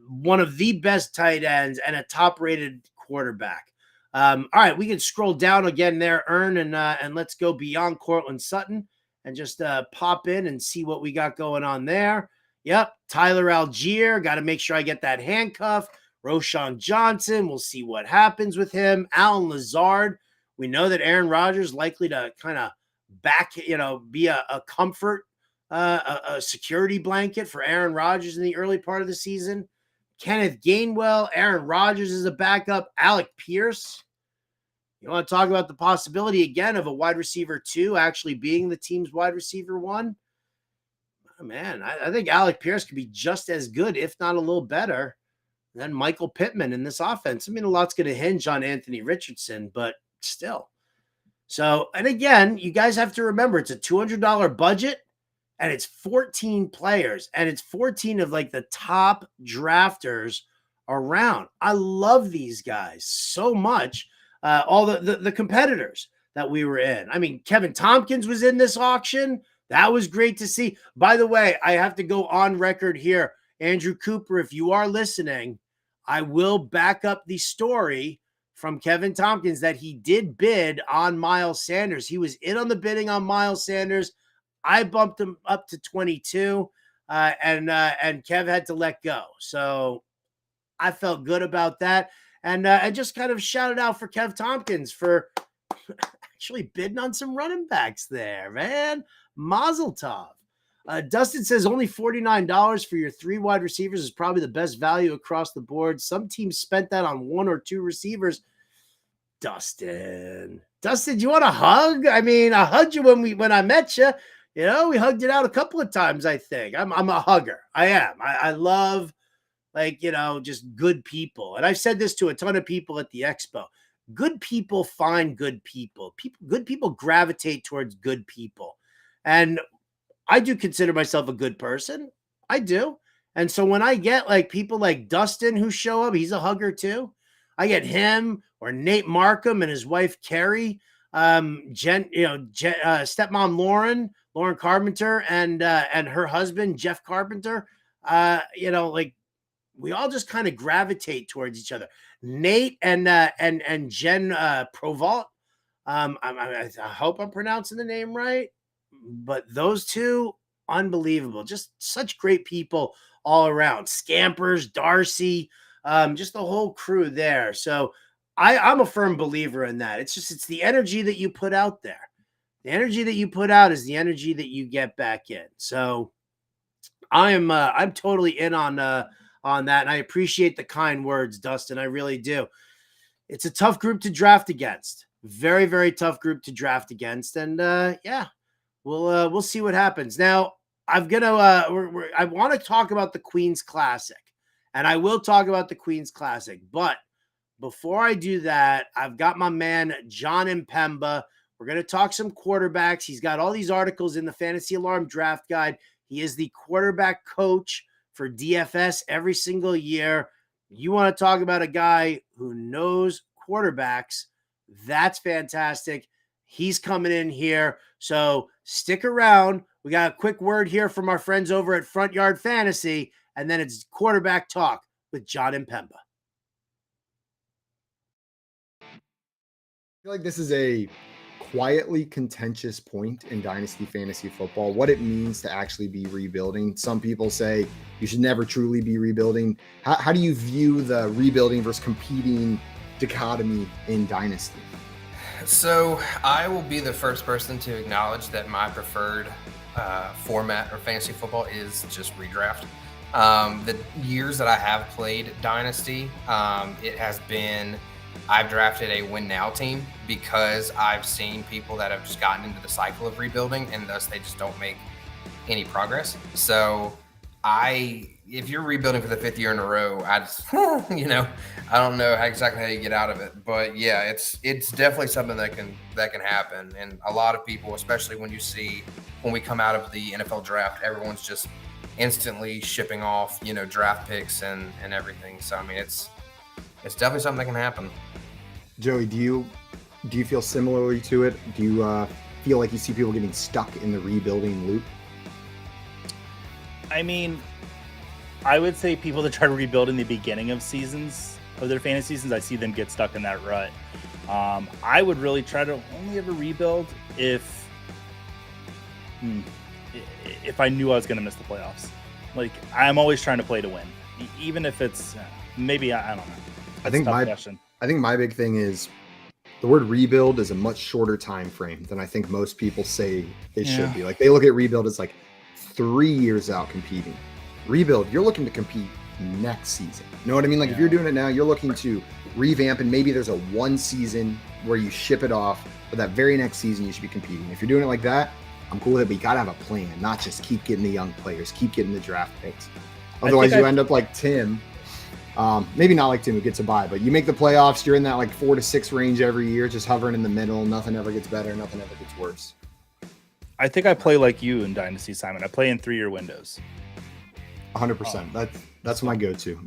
one of the best tight ends, and a top rated quarterback. All right, we can scroll down again there, Ern, and let's go beyond Cortland Sutton and just pop in and see what we got going on there. Yep, Tyler Algier, got to make sure I get that handcuff. Roshan Johnson, we'll see what happens with him. Alan Lazard, we know that Aaron Rodgers likely to kind of be a comfort, a security blanket for Aaron Rodgers in the early part of the season. Kenneth Gainwell, Aaron Rodgers is a backup. Alec Pierce. You want to talk about the possibility again of a wide receiver 2 actually being the team's wide receiver 1? Oh, man, I think Alec Pierce could be just as good, if not a little better, than Michael Pittman in this offense. I mean, a lot's going to hinge on Anthony Richardson, but still. So, and again, you guys have to remember, it's a $200 budget, and it's 14 players, and it's 14 of like the top drafters around. I love these guys so much. All the competitors that we were in. I mean, Kevin Tompkins was in this auction. That was great to see. By the way, I have to go on record here. Andrew Cooper, if you are listening, I will back up the story from Kevin Tompkins that he did bid on Miles Sanders. He was in on the bidding on Miles Sanders. I bumped him up to 22, and Kev had to let go. So I felt good about that. And I just kind of shouted out for Kev Tompkins for actually bidding on some running backs there, man. Mazel tov. Dustin says only $49 for your 3 wide receivers is probably the best value across the board. Some teams spent that on 1 or 2 receivers. Dustin, do you want a hug? I mean, I hugged you when I met you. We hugged it out a couple of times, I think. I'm a hugger. I am. I love, just good people. And I've said this to a ton of people at the expo. Good people find good people. Good people gravitate towards good people. And I do consider myself a good person. I do. And so when I get like people like Dustin who show up, he's a hugger too. I get him or Nate Markham and his wife, Carrie, stepmom, Lauren Carpenter, and her husband, Jeff Carpenter. We all just kind of gravitate towards each other. Nate and Jen Provault. I hope I'm pronouncing the name right, but those two, unbelievable. Just such great people all around. Scampers, Darcy, just the whole crew there. So I'm a firm believer in that. It's the energy that you put out there. The energy that you put out is the energy that you get back in. So I'm totally in on that. And I appreciate the kind words, Dustin. I really do. It's a tough group to draft against. Very, very tough group to draft against. And we'll see what happens. Now, I want to talk about the Queen's Classic. And I will talk about the Queen's Classic. But before I do that, I've got my man, Jon Impemba. We're going to talk some quarterbacks. He's got all these articles in the Fantasy Alarm Draft Guide. He is the quarterback coach for DFS every single year. You want to talk about a guy who knows quarterbacks, that's fantastic. He's coming in here. So stick around. We got a quick word here from our friends over at Front Yard Fantasy, and then it's quarterback talk with Jon Impemba. I feel like this is a quietly contentious point in dynasty fantasy football, what it means to actually be rebuilding. Some people say you should never truly be rebuilding. How do you view the rebuilding versus competing dichotomy in dynasty? So I will be the first person to acknowledge that my preferred format of fantasy football is just redraft. The years that I have played dynasty, it has been I've drafted a win now team because I've seen people that have just gotten into the cycle of rebuilding and thus they just don't make any progress. So if you're rebuilding for the 5th year in a row, I just, I don't know exactly how you get out of it, but yeah, it's definitely something that can happen. And a lot of people, especially when we come out of the NFL draft, everyone's just instantly shipping off, draft picks and everything. So, I mean, it's definitely something that can happen. Joey, do you feel similarly to it? Do you feel like you see people getting stuck in the rebuilding loop? I mean, I would say people that try to rebuild in the beginning of seasons, of their fantasy seasons, I see them get stuck in that rut. I would really try to only ever rebuild if I knew I was going to miss the playoffs. Like, I'm always trying to play to win, even if it's maybe I don't know. I think my big thing is the word rebuild is a much shorter time frame than I think most people say it should be. Like, they look at rebuild as like 3 years out competing. Rebuild, you're looking to compete next season. You know what I mean? Like, if you're doing it now, you're looking to revamp, and maybe there's a one season where you ship it off, but that very next season you should be competing. If you're doing it like that, I'm cool with it, but you gotta have a plan, not just keep getting the young players, keep getting the draft picks. Otherwise, you end up like Tim. Maybe not like Tim who gets a bye, but you make the playoffs, you're in that like 4 to 6 range every year, just hovering in the middle. Nothing ever gets better, nothing ever gets worse. I think I play like you in Dynasty, Simon. I play in 3-year windows. 100%. That's my go-to.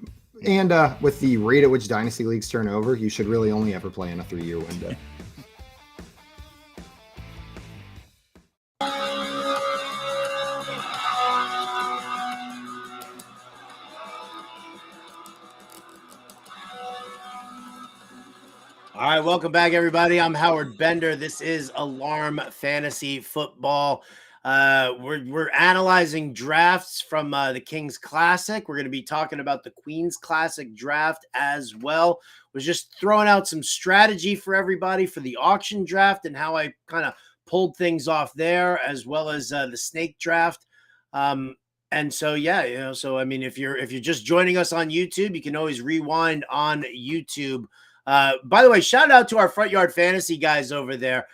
And with the rate at which Dynasty leagues turn over, you should really only ever play in a 3-year window. All right, welcome back, everybody. I'm Howard Bender. This is Alarm Fantasy Football. We're analyzing drafts from the King's Classic. We're going to be talking about the Queen's Classic draft as well. Was just throwing out some strategy for everybody for the auction draft and how I kind of pulled things off there, as well as the snake draft. And so, yeah, so I mean, if you're just joining us on YouTube, you can always rewind on YouTube. By the way, shout out to our Front Yard Fantasy guys over there.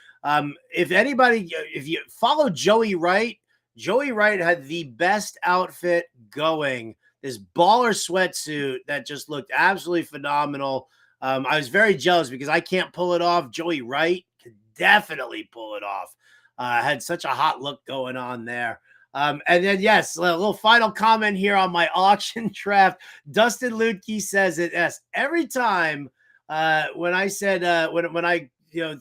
If you follow Joey Wright had the best outfit going. This baller sweatsuit that just looked absolutely phenomenal. I was very jealous because I can't pull it off. Joey Wright could definitely pull it off. Had such a hot look going on there. And then, yes, a little final comment here on my auction draft. Dustin Lutke says it, yes, every time when I said when I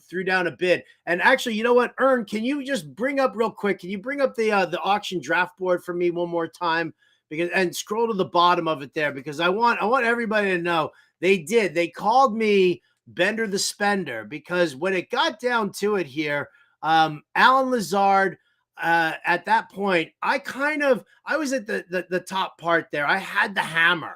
threw down a bid. And actually, you know what, Ern, can you just bring up real quick? Can you bring up the auction draft board for me one more time? And scroll to the bottom of it there, because I want everybody to know they called me Bender the Spender, because when it got down to it here, Alan Lazard, at that point, I was at the top part there. I had the hammer.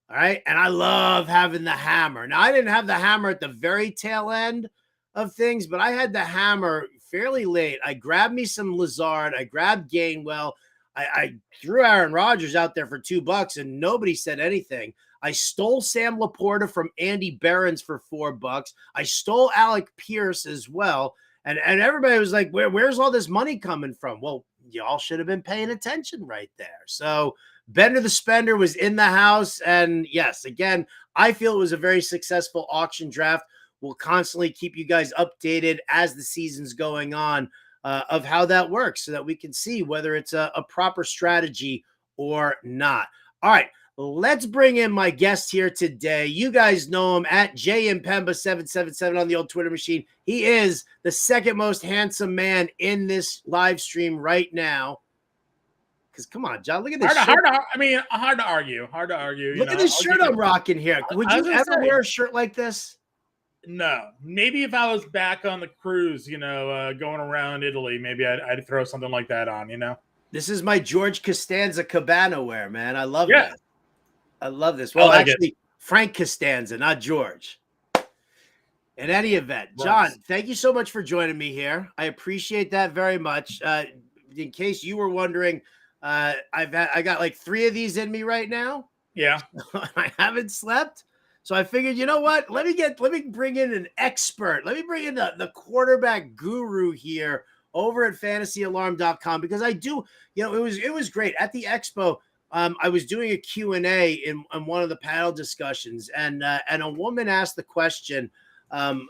All right. And I love having the hammer. Now, I didn't have the hammer at the very tail end of things, but I had the hammer fairly late. I grabbed me some Lazard. I grabbed Gainwell. I threw Aaron Rodgers out there for $2 and nobody said anything. I stole Sam Laporta from Andy Behrens for $4. I stole Alec Pierce as well. And everybody was like, where's all this money coming from? Well, y'all should have been paying attention right there. So Bender the Spender was in the house. And yes, again, I feel it was a very successful auction draft. We'll constantly keep you guys updated as the season's going on of how that works, so that we can see whether it's a proper strategy or not. All right, let's bring in my guest here today. You guys know him at JImpemba777 on the old Twitter machine. He is the second most handsome man in this live stream right now. Because come on, John, look at this Hard, shirt. hard to argue. Hard to argue. Look at this shirt I'm rocking here. Would I was you gonna ever say. wear a shirt like this? No, maybe if I was back on the cruise, going around Italy, maybe I'd throw something like that on. This is my George Costanza Cabana wear, man. I love Yeah. that. I love this. Well, like actually, Frank Costanza, not George. In any event, John, thank you so much for joining me here. I appreciate that very much. In case you were wondering, I got like 3 of these in me right now. Yeah. I haven't slept. So I figured, you know what? Let me bring in an expert. Let me bring in the quarterback guru here over at fantasyalarm.com, because I do, it was great at the expo. I was doing a Q&A in one of the panel discussions, and a woman asked the question,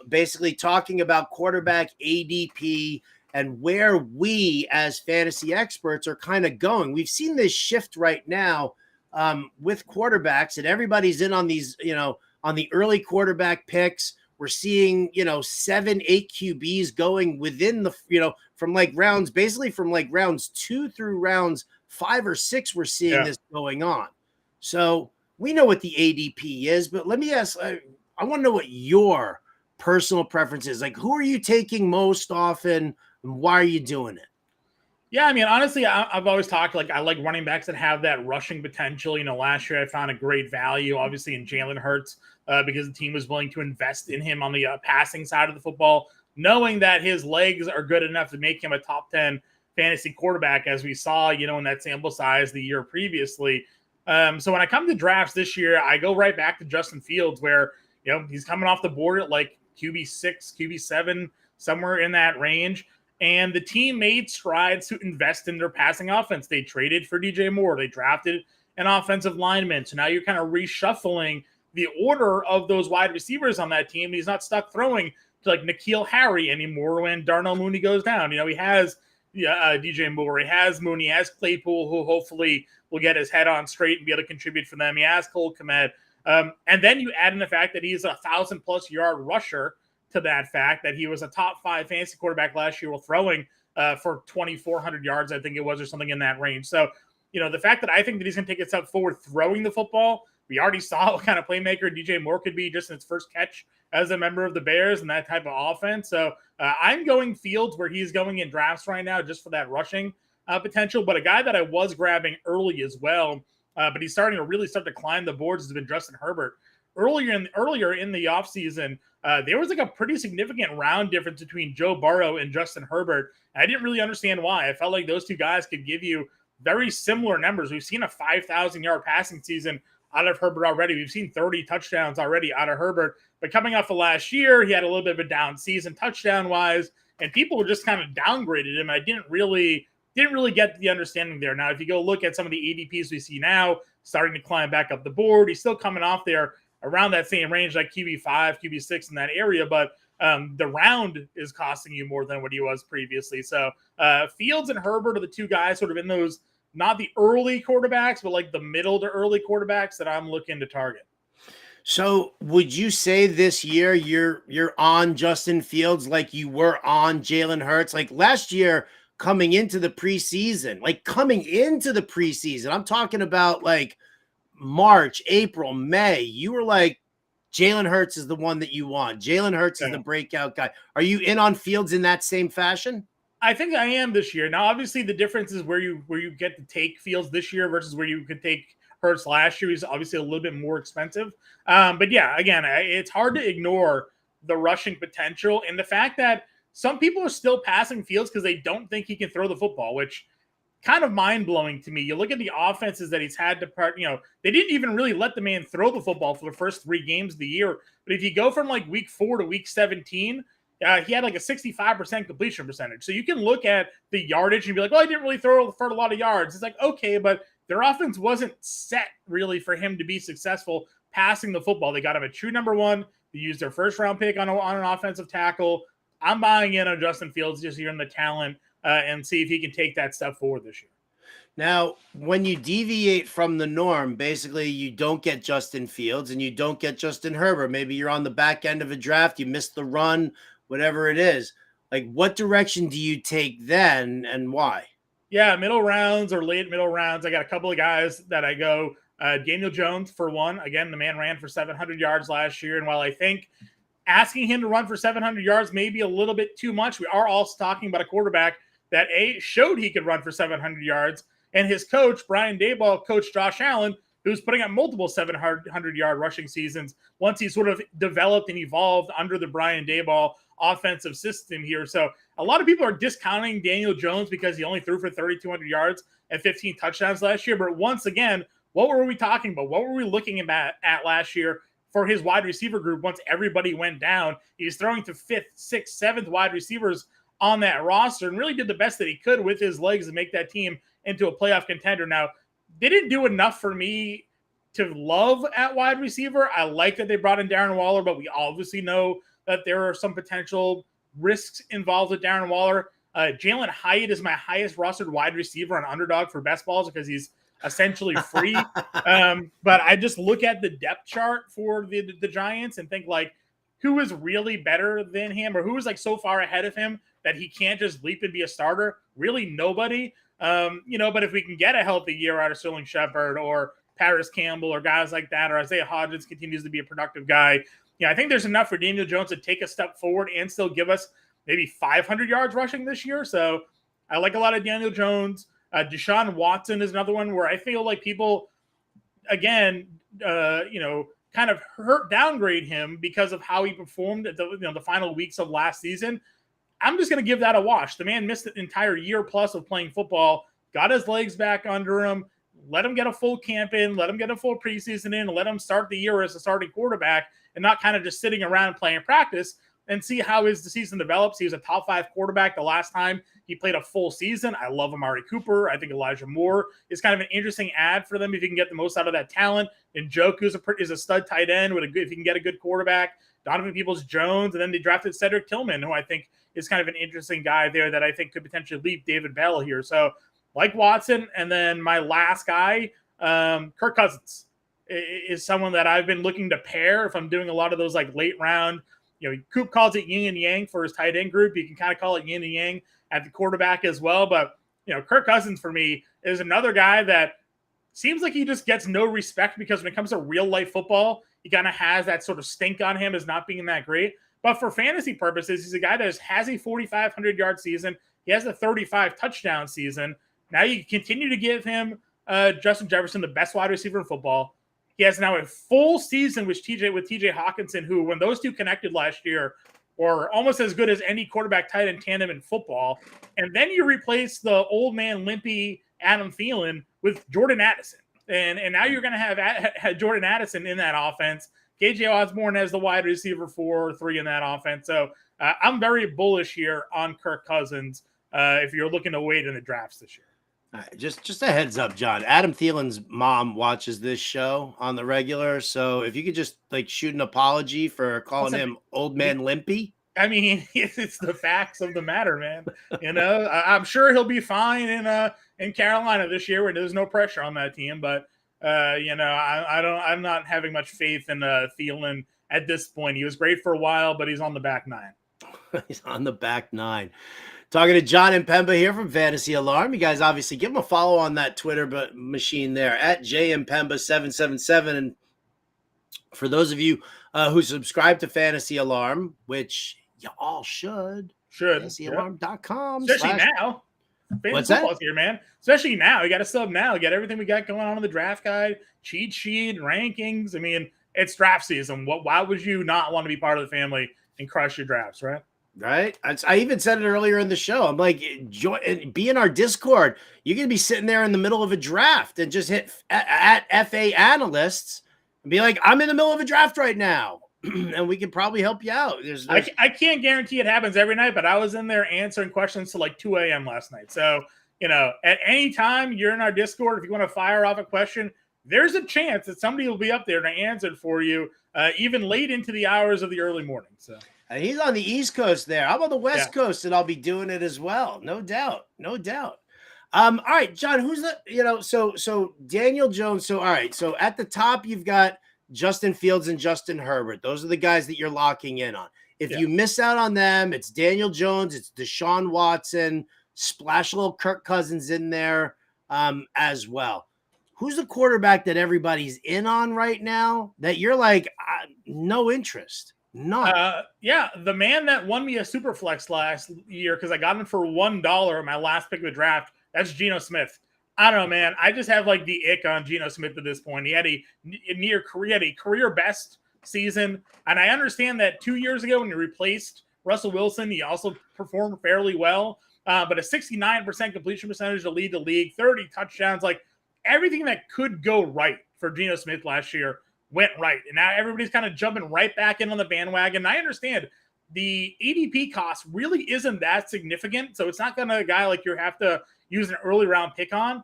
basically talking about quarterback ADP and where we as fantasy experts are kind of going. We've seen this shift right now with quarterbacks, and everybody's in on these, on the early quarterback picks. We're seeing, 7, 8 QBs going within the, from like rounds 2 through rounds 5 or 6. We're seeing this going on. So we know what the ADP is, but let me ask, I want to know what your personal preference is. Like, who are you taking most often, and why are you doing it? Yeah, honestly, I've always talked, I like running backs that have that rushing potential. Last year I found a great value, obviously, in Jalen Hurts because the team was willing to invest in him on the passing side of the football, knowing that his legs are good enough to make him a top 10 fantasy quarterback, as we saw, in that sample size the year previously. So when I come to drafts this year, I go right back to Justin Fields, where, he's coming off the board at like QB6, QB7, somewhere in that range. And the team made strides to invest in their passing offense. They traded for DJ Moore. They drafted an offensive lineman. So now you're kind of reshuffling the order of those wide receivers on that team. He's not stuck throwing to like N'Keal Harry anymore when Darnell Mooney goes down. He has DJ Moore. He has Mooney. He has Claypool, who hopefully will get his head on straight and be able to contribute for them. He has Cole Kmet. And then you add in the fact that he's a 1,000+ yard rusher, to that fact that he was a top 5 fantasy quarterback last year, while throwing for 2,400 yards, I think it was, or something in that range. So, the fact that I think that he's going to take a step forward throwing the football, we already saw what kind of playmaker DJ Moore could be just in his first catch as a member of the Bears and that type of offense. So I'm going Fields where he's going in drafts right now, just for that rushing potential. But a guy that I was grabbing early as well, but he's starting to really start to climb the boards, has been Justin Herbert. Earlier in the offseason, there was like a pretty significant round difference between Joe Burrow and Justin Herbert. I didn't really understand why. I felt like those two guys could give you very similar numbers. We've seen a 5,000-yard passing season out of Herbert already. We've seen 30 touchdowns already out of Herbert. But coming off of last year, he had a little bit of a down season touchdown-wise, and people were just kind of downgraded him. I didn't really get the understanding there. Now, if you go look at some of the ADPs we see now, starting to climb back up the board, he's still coming off there around that same range, like QB5, QB6 in that area, but the round is costing you more than what he was previously. So Fields and Herbert are the two guys sort of in those, not the early quarterbacks, but like the middle to early quarterbacks that I'm looking to target. So would you say this year you're on Justin Fields like you were on Jalen Hurts? Like last year, coming into the preseason, I'm talking about like March, April, May, you were like, Jalen Hurts is the one that you want. Jalen Hurts is the breakout guy. Are you in on Fields in that same fashion? I think I am this year. Now, obviously, the difference is where you get to take Fields this year versus where you could take Hurts last year. He's obviously a little bit more expensive. But yeah, again, it's hard to ignore the rushing potential and the fact that some people are still passing Fields because they don't think he can throw the football, which kind of mind-blowing to me. You look at the offenses that he's had to they didn't even really let the man throw the football for the first 3 games of the year. But if you go from like week 4 to week 17, he had like a 65% completion percentage. So you can look at the yardage and be like, well, he didn't really throw for a lot of yards. It's like, okay, but their offense wasn't set really for him to be successful passing the football. They got him a true number 1. They used their first-round pick on an offensive tackle. I'm buying in on Justin Fields just here in the talent and see if he can take that step forward this year. Now, when you deviate from the norm, basically you don't get Justin Fields and you don't get Justin Herbert. Maybe you're on the back end of a draft, you missed the run, whatever it is. Like, what direction do you take then and why? Yeah, middle rounds or late middle rounds. I got a couple of guys that I go. Daniel Jones, for one. Again, the man ran for 700 yards last year. And while I think asking him to run for 700 yards may be a little bit too much, we are also talking about a quarterback that showed he could run for 700 yards. And his coach, Brian Daboll, coached Josh Allen, who's putting up multiple 700-yard rushing seasons once he sort of developed and evolved under the Brian Daboll offensive system here. So a lot of people are discounting Daniel Jones because he only threw for 3,200 yards and 15 touchdowns last year. But once again, what were we talking about? What were we looking at last year for his wide receiver group once everybody went down? He's throwing to 5th, 6th, 7th wide receivers on that roster and really did the best that he could with his legs to make that team into a playoff contender. Now, they didn't do enough for me to love at wide receiver. I like that they brought in Darren Waller, but we obviously know that there are some potential risks involved with Darren Waller. Jalen Hyatt is my highest rostered wide receiver on Underdog for best balls because he's essentially free. But I just look at the depth chart for the Giants and think like, who is really better than him or who is like so far ahead of him that he can't just leap and be a starter? Really nobody. But if we can get a healthy year out of Sterling Shepard or Paris Campbell or guys like that, or Isaiah Hodgins continues to be a productive guy, I think there's enough for Daniel Jones to take a step forward and still give us maybe 500 yards rushing this year. So I like a lot of Daniel Jones. Deshaun Watson is another one where I feel like people, again, kind of downgrade him because of how he performed at the final weeks of last season. I'm just going to give that a wash. The man missed an entire year plus of playing football, got his legs back under him, let him get a full camp in, let him get a full preseason in, and let him start the year as a starting quarterback and not kind of just sitting around playing practice and see how the season develops. He was a top 5 quarterback the last time he played a full season. I love Amari Cooper. I think Elijah Moore is kind of an interesting ad for them if you can get the most out of that talent. And Njoku is a stud tight end if you can get a good quarterback. Donovan Peoples-Jones, and then they drafted Cedric Tillman, who I think is kind of an interesting guy there that I think could potentially leap David Bell here. So like Watson, and then my last guy, Kirk Cousins, is someone that I've been looking to pair if I'm doing a lot of those like late round. Coop calls it yin and yang for his tight end group. You can kind of call it yin and yang at the quarterback as well. But, Kirk Cousins for me is another guy that seems like he just gets no respect because when it comes to real life football, he kind of has that sort of stink on him as not being that great. But for fantasy purposes, he's a guy that has a 4,500-yard season. He has a 35 touchdown season. Now you continue to give him Justin Jefferson, the best wide receiver in football. He has now a full season with TJ Hawkinson, who, when those two connected last year, were almost as good as any quarterback tight end tandem in football. And then you replace the old man limpy Adam Thielen with Jordan Addison. And now you're going to have Jordan Addison in that offense. KJ Osborne as the wide receiver 4 or 3 in that offense. So I'm very bullish here on Kirk Cousins if you're looking to wait in the drafts this year. All right, just a heads up, John. Adam Thielen's mom watches this show on the regular, so if you could just like shoot an apology for calling him old man limpy. I mean, it's the facts of the matter, man. I'm sure he'll be fine in Carolina this year, where there's no pressure on that team. But I'm not having much faith in Thielen at this point. He was great for a while, but he's on the back 9. He's on the back 9. Talking to Jon Impemba here from Fantasy Alarm. You guys obviously give him a follow on that Twitter machine there at jimpemba777. And for those of you who subscribe to Fantasy Alarm, which you all should, fantasyalarm.com. Especially now. What's that? Here, man. Especially now. You got a sub now. You got everything we got going on in the draft guide, cheat sheet, rankings. I mean, it's draft season. Why would you not want to be part of the family and crush your drafts, right? Right. I even said it earlier in the show. I'm like, be in our Discord. You're going to be sitting there in the middle of a draft and just hit at FA analysts and be like, I'm in the middle of a draft right now. And we can probably help you out. I can't guarantee it happens every night, but I was in there answering questions till like 2 a.m. last night. So, at any time you're in our Discord, if you want to fire off a question, there's a chance that somebody will be up there to answer it for you, even late into the hours of the early morning. So. He's on the East Coast there. I'm on the West Coast, and I'll be doing it as well. No doubt. All right, John, who's so Daniel Jones. So, all right. So at the top, you've got Justin Fields and Justin Herbert. Those are the guys that you're locking in on. If you miss out on them, it's Daniel Jones, it's Deshaun Watson, Splash a little Kirk Cousins in there as well. Who's the quarterback that everybody's in on right now that you're like, no interest? None. Yeah, the man that won me a SuperFlex last year because I got him for $1 my last pick of the draft. That's Geno Smith. I don't know, man. I just have like the ick on Geno Smith at this point. He had a career best season, and I understand that 2 years ago when he replaced Russell Wilson, he also performed fairly well. But a 69% completion percentage to lead the league, 30 touchdowns, like everything that could go right for Geno Smith last year went right. And now everybody's kind of jumping right back in on the bandwagon. And I understand the ADP cost really isn't that significant. So it's not going to a guy like you have to use an early round pick on.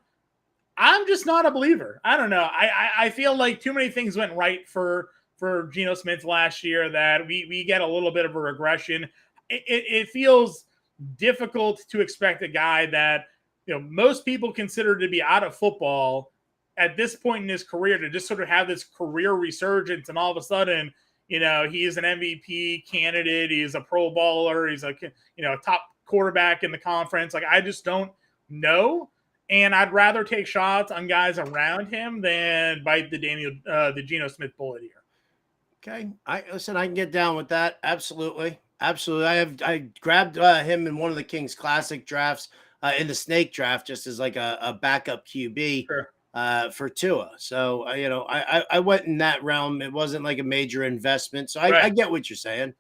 I'm just not a believer. I don't know. I feel like too many things went right for Geno Smith last year that we get a little bit of a regression. It feels difficult to expect a guy that, you know, most people consider to be out of football at this point in his career to just sort of have this career resurgence, and all of a sudden, you know, he is an MVP candidate, he's a Pro Bowler, he's a, you know, top quarterback in the conference. Like, I just don't know, and I'd rather take shots on guys around him than bite the Geno Smith bullet here. Okay, I can get down with that. Absolutely. I grabbed him in one of the Kings Classic drafts, in the Snake draft, just as like a backup QB. Sure. For Tua. So, you know, I went in that realm. It wasn't like a major investment. So Right. I get what you're saying.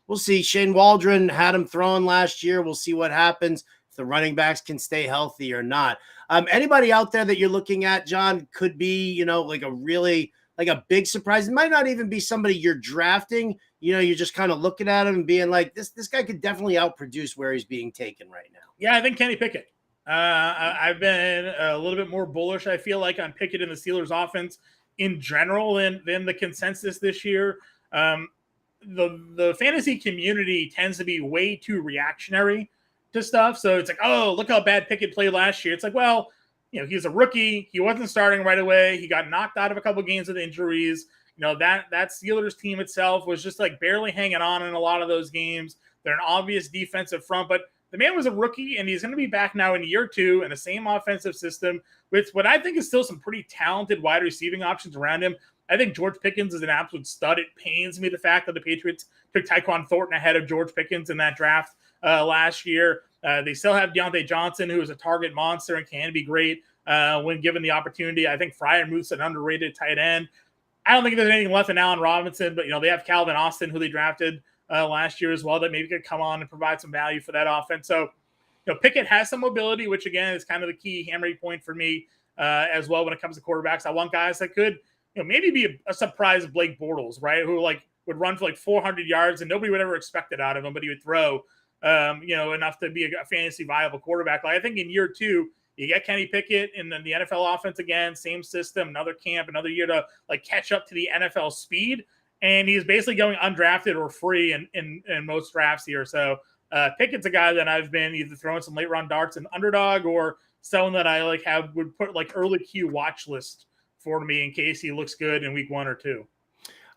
We'll see. Shane Waldron had him throwing last year. We'll see what happens if the running backs can stay healthy or not. Anybody out there that you're looking at, John, could be, you know, like a big surprise. It might not even be somebody you're drafting. You know, you're just kind of looking at him and being like, this guy could definitely outproduce where he's being taken right now. Yeah, I think Kenny Pickett. I've been a little bit more bullish, I feel like, on Pickett in the Steelers offense in general than the consensus this year. The fantasy community tends to be way too reactionary to stuff. So it's like, oh, look how bad Pickett played last year. It's like, well, you know, he's a rookie. He wasn't starting right away. He got knocked out of a couple games with injuries. You know, that Steelers team itself was just like barely hanging on in a lot of those games. They're an obvious defensive front, but the man was a rookie, and he's going to be back now in year 2 in the same offensive system with what I think is still some pretty talented wide receiving options around him. I think George Pickens is an absolute stud. It pains me the fact that the Patriots took Tyquan Thornton ahead of George Pickens in that draft last year. They still have Deontay Johnson, who is a target monster and can be great when given the opportunity. I think Freiermuth's an underrated tight end. I don't think there's anything left in Allen Robinson, but, you know, they have Calvin Austin, who they drafted last year as well, that maybe could come on and provide some value for that offense. So, you know, Pickett has some mobility, which again is kind of the key hammering point for me as well when it comes to quarterbacks. I want guys that could, you know, maybe be a surprise Blake Bortles, right? Who like would run for like 400 yards and nobody would ever expect it out of him, but he would throw, you know, enough to be a fantasy viable quarterback. Like, I think in year 2, you get Kenny Pickett in the NFL offense again, same system, another camp, another year to like catch up to the NFL speed. And he's basically going undrafted or free in most drafts here. So Pickett's a guy that I've been either throwing some late round darts in underdog or someone that I like would put like early Q watch list for me in case he looks good in week 1 or 2.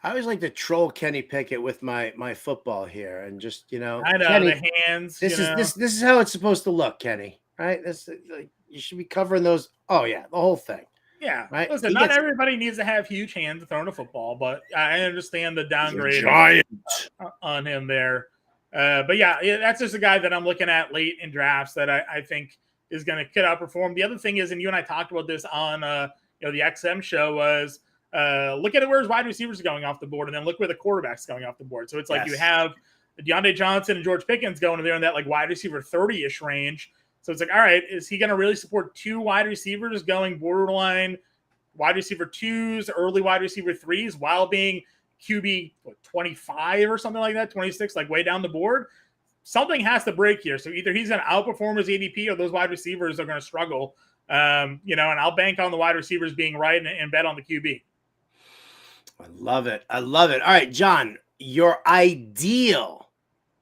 I always like to troll Kenny Pickett with my football here and just, you know, I know, Kenny, the hands. This is how it's supposed to look, Kenny. Right? This like you should be covering those. Oh yeah, the whole thing. Yeah, right. Listen, not everybody needs to have huge hands throwing a football, but I understand the downgrade on him there. But yeah, that's just a guy that I'm looking at late in drafts that I think is going to could outperform. The other thing is, and you and I talked about this on you know, the XM show, was look at where his wide receivers are going off the board, and then look where the quarterback's going off the board. So it's like you have Deontay Johnson and George Pickens going there in that like wide receiver 30-ish range. So it's like, all right, is he going to really support 2 wide receivers going borderline wide receiver 2s, early wide receiver 3s, while being QB 25 or something like that, 26, like way down the board? Something has to break here. So either he's going to outperform his ADP or those wide receivers are going to struggle. You know, and I'll bank on the wide receivers being right and bet on the QB. I love it. All right, John, your ideal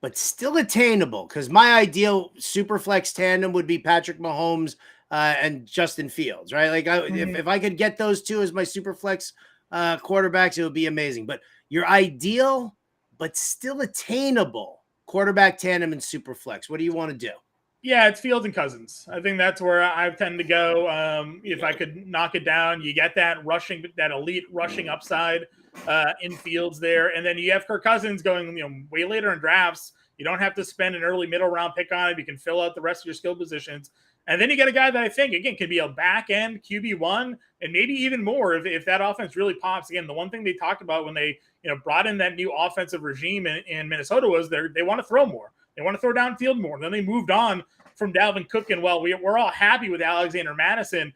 but still attainable, because my ideal super flex tandem would be Patrick Mahomes and Justin Fields, right? Like if I could get those 2 as my super flex quarterbacks, it would be amazing. But your ideal but still attainable quarterback tandem and super flex, what do you want to do? Yeah, it's Fields and Cousins. I think that's where I tend to go. If I could knock it down, you get that elite rushing upside in Fields there, and then you have Kirk Cousins going, way later in drafts. You don't have to spend an early middle round pick on it. You can fill out the rest of your skill positions, and then you get a guy that I think again can be a back end QB1 and maybe even more if that offense really pops. Again, the one thing they talked about when they brought in that new offensive regime in Minnesota was they want to throw more. They want to throw downfield more. Then they moved on from Dalvin Cook, and we're all happy with Alexander Madison.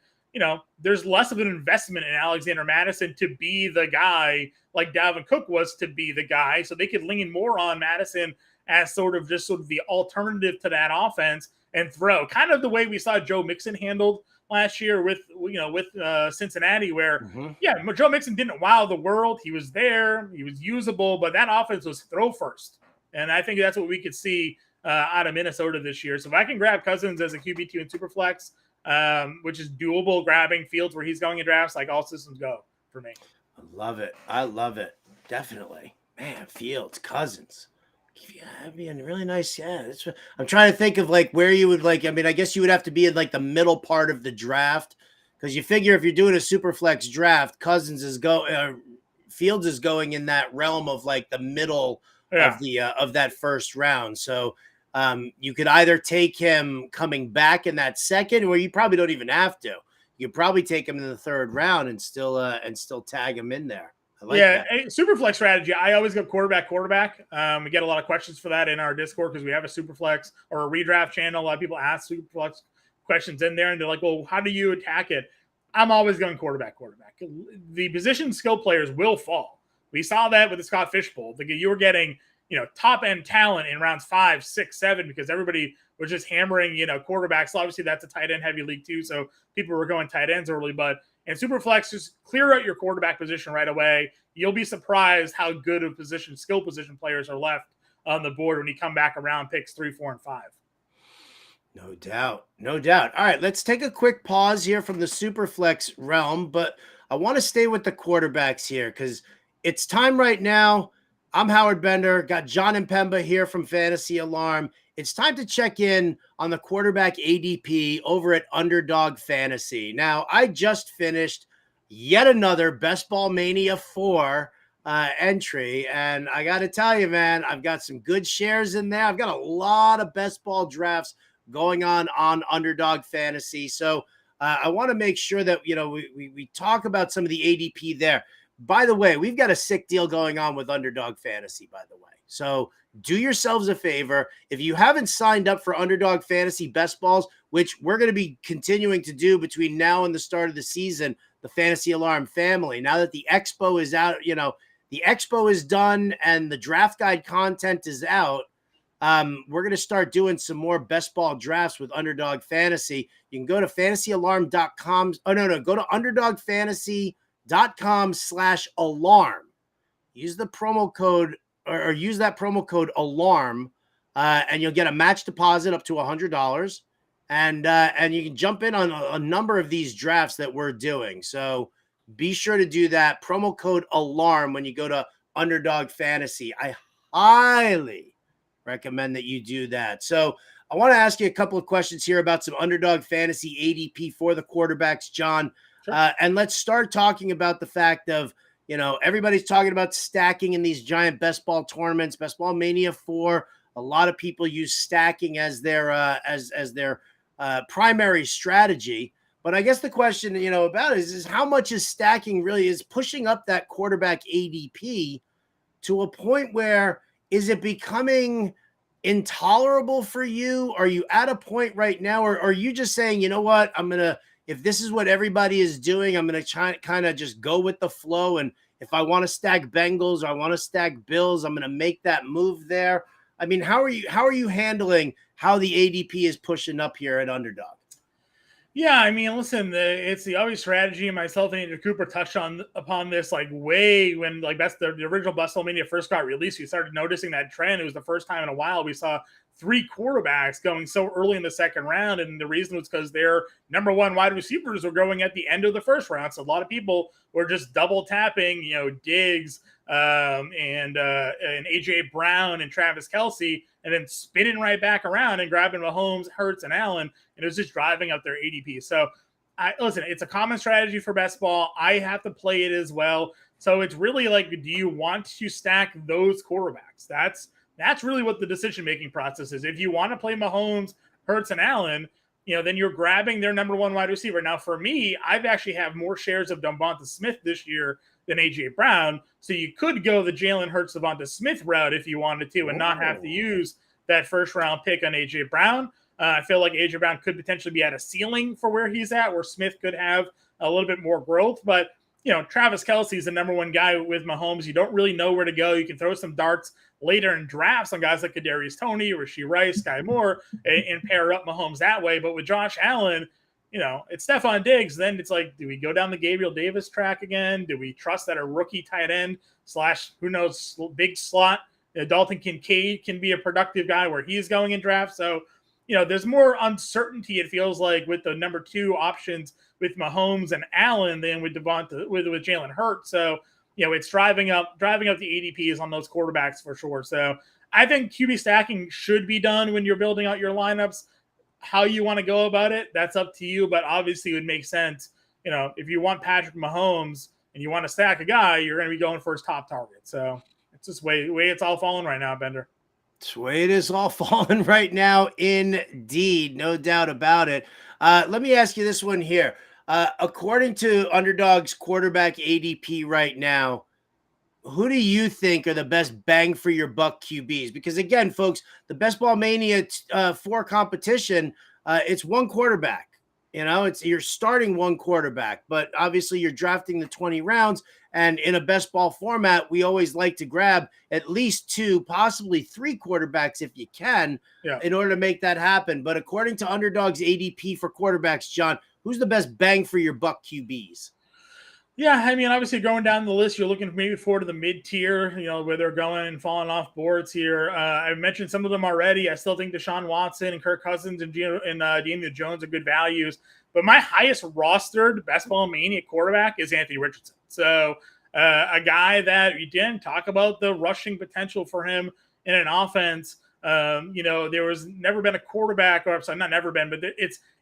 There's less of an investment in Alexander Madison to be the guy like Dalvin Cook was to be the guy. So they could lean more on Madison as sort of the alternative to that offense and throw, kind of the way we saw Joe Mixon handled last year with Cincinnati, where Joe Mixon didn't wow the world. He was there, he was usable, but that offense was throw first. And I think that's what we could see out of Minnesota this year. So if I can grab Cousins as a QB2 in SuperFlex, which is doable, grabbing Fields where he's going in drafts, like all systems go for me. I love it. Definitely. Man, Fields, Cousins. Yeah, that'd be a really nice. Yeah, I'm trying to think of like where you would I guess you would have to be in like the middle part of the draft, because you figure if you're doing a SuperFlex draft, Fields is going in that realm of like the middle of that first round. So you could either take him coming back in that second, or you probably don't even have to. You could probably take him in the third round and still tag him in there. I like that. SuperFlex strategy. I always go quarterback. We get a lot of questions for that in our Discord because we have a SuperFlex or a redraft channel. A lot of people ask SuperFlex questions in there, and they're like, "Well, how do you attack it?" I'm always going quarterback. The position skill players will fall. We saw that with the Scott Fish Bowl. You were getting top end talent in rounds 5, 6, 7 because everybody was just hammering quarterbacks. So obviously that's a tight end heavy league too, so people were going tight ends early. But in SuperFlex, just clear out your quarterback position right away. You'll be surprised how good of skill position players are left on the board when you come back around picks 3, 4, and 5. No doubt. All right, let's take a quick pause here from the SuperFlex realm, but I want to stay with the quarterbacks here because it's time right now. I'm Howard Bender, got Jon Impemba here from Fantasy Alarm. It's time to check in on the quarterback ADP over at Underdog Fantasy. Now, I just finished yet another Best Ball Mania 4 entry, and I got to tell you, man, I've got some good shares in there. I've got a lot of best ball drafts going on Underdog Fantasy. So I want to make sure that, we talk about some of the ADP there. By the way, we've got a sick deal going on with Underdog Fantasy, by the way. So do yourselves a favor. If you haven't signed up for Underdog Fantasy Best Balls, which we're going to be continuing to do between now and the start of the season, the Fantasy Alarm family, now that the Expo is out, the Expo is done and the draft guide content is out, we're going to start doing some more best ball drafts with Underdog Fantasy. You can go to fantasyalarm.com. Go to underdogfantasy.com/alarm. Use the promo code or use that promo code alarm, and you'll get a match deposit up to $100. And you can jump in on a number of these drafts that we're doing. So be sure to do that. Promo code alarm when you go to Underdog Fantasy. I highly recommend that you do that. So I want to ask you a couple of questions here about some Underdog Fantasy ADP for the quarterbacks, John. Sure. And let's start talking about the fact of, everybody's talking about stacking in these giant best ball tournaments, Best Ball Mania 4. A lot of people use stacking as their primary strategy. But I guess the question, about it is how much is stacking really is pushing up that quarterback ADP to a point where is it becoming intolerable for you? Are you at a point right now, or are you just saying, you know what, if this is what everybody is doing, I'm going to try kind of just go with the flow. And if I want to stack Bengals or I want to stack Bills, I'm going to make that move there. I mean, how are you handling how the ADP is pushing up here at Underdog? Yeah, I mean, listen, it's the obvious strategy. Myself and Andrew Cooper touched upon this way when that's the original Best Ball Mania first got released. We started noticing that trend. It was the first time in a while we saw 3 quarterbacks going so early in the second round, and the reason was because their number 1 wide receivers were going at the end of the first round. So a lot of people were just double tapping, Diggs and AJ Brown and Travis Kelce and then spinning right back around and grabbing Mahomes, Hurts, and Allen, and it was just driving up their ADP. So, listen, it's a common strategy for best ball. I have to play it as well. So it's really like, do you want to stack those quarterbacks? That's really what the decision-making process is. If you want to play Mahomes, Hurts, and Allen, then you're grabbing their number one wide receiver. Now, for me, I've actually have more shares of Devonta Smith this year than A.J. Brown. So you could go the Jalen Hurts, Devonta Smith route if you wanted to and not have to use that first-round pick on A.J. Brown. I feel like A.J. Brown could potentially be at a ceiling for where he's at, where Smith could have a little bit more growth. But, Travis Kelce is the number one guy with Mahomes. You don't really know where to go. You can throw some darts later in drafts on guys like Kadarius Toney, Rashee Rice, Sky Moore, and pair up Mahomes that way. But with Josh Allen, it's Stephon Diggs. Then it's like, do we go down the Gabriel Davis track again? Do we trust that a rookie tight end / who knows, big slot, Dalton Kincaid can be a productive guy where he's going in draft? So, there's more uncertainty, it feels like, with the number two options with Mahomes and Allen than with with Jalen Hurts. So, it's driving up the ADPs on those quarterbacks for sure. So I think QB stacking should be done when you're building out your lineups. How you want to go about it, that's up to you. But obviously it would make sense. If you want Patrick Mahomes and you want to stack a guy, you're going to be going for his top target. So it's just way it's all falling right now, Bender. It's the way it is all falling right now, indeed. No doubt about it. Let me ask you this one here. According to Underdog's quarterback ADP right now, who do you think are the best bang for your buck QBs? Because again, folks, the Best Ball Mania 4 competition, it's one quarterback. You're starting one quarterback, but obviously you're drafting the 20 rounds. And in a best ball format, we always like to grab at least 2, possibly 3 quarterbacks if you can, in order to make that happen. But according to Underdog's ADP for quarterbacks, John, who's the best bang for your buck QBs? Yeah, I mean, obviously going down the list, you're looking maybe forward to the mid-tier, where they're going and falling off boards here. I've mentioned some of them already. I still think Deshaun Watson and Kirk Cousins and Damian Jones are good values. But my highest rostered Best Ball Mania quarterback is Anthony Richardson. So a guy that you didn't talk about the rushing potential for him in an offense. There was never been a quarterback, or sorry, not never been, but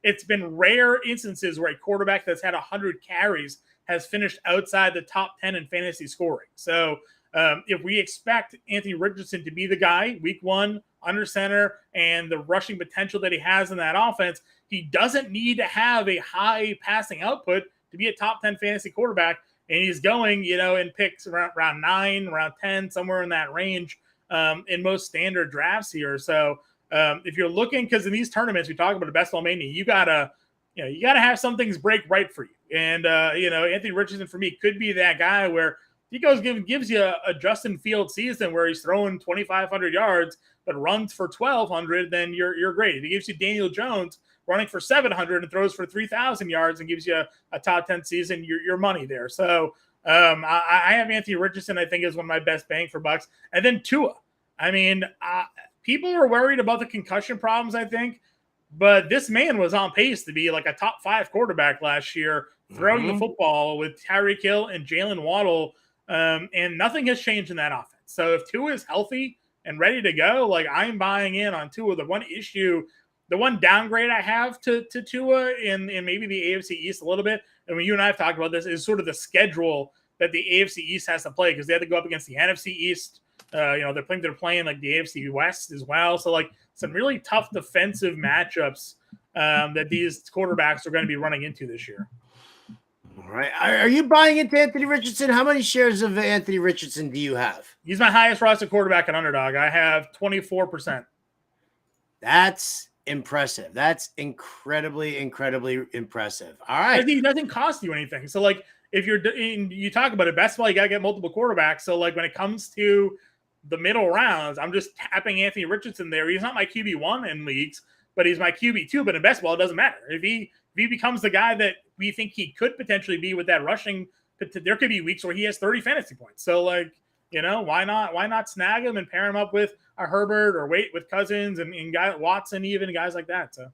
it's been rare instances where a quarterback that's had 100 carries has finished outside the top 10 in fantasy scoring. So if we expect Anthony Richardson to be the guy week 1 under center and the rushing potential that he has in that offense, he doesn't need to have a high passing output to be a top 10 fantasy quarterback. And he's going, in picks around 9, around 10, somewhere in that range in most standard drafts here. So if you're looking, because in these tournaments, we talk about the Best Ball Mania, you gotta have some things break right for you. And, Anthony Richardson for me could be that guy where he gives you a Justin Fields season where he's throwing 2,500 yards, but runs for 1,200, then you're great. If he gives you Daniel Jones running for 700 and throws for 3,000 yards and gives you a top 10 season, your money there. So I have Anthony Richardson, I think, is one of my best bang for bucks. And then Tua. I mean, people are worried about the concussion problems, I think, but this man was on pace to be like a top 5 quarterback last year, throwing the football with Tyreek Hill and Jalen Waddle, and nothing has changed in that offense. So if Tua is healthy and ready to go, like, I'm buying in on Tua. The one downgrade I have to Tua in maybe the AFC East a little bit, and when you and I have talked about this, is sort of the schedule that the AFC East has to play, because they have to go up against the NFC East. They're playing like the AFC West as well. So like some really tough defensive matchups that these quarterbacks are going to be running into this year. All right. Are you buying into Anthony Richardson? How many shares of Anthony Richardson do you have? He's my highest roster quarterback at Underdog. I have 24%. That's impressive. That's incredibly impressive. All right. He doesn't cost you anything. So like if you talk about it, best of all, you got to get multiple quarterbacks. So like when it comes to the middle rounds, I'm just tapping Anthony Richardson there. He's not my QB1 in leagues, but he's my QB2. But in best ball, it doesn't matter. If he becomes the guy that we think he could potentially be with that rushing, there could be weeks where he has 30 fantasy points. So like, why not snag him and pair him up with a Herbert or wait with Cousins and Watson, even guys like that. So.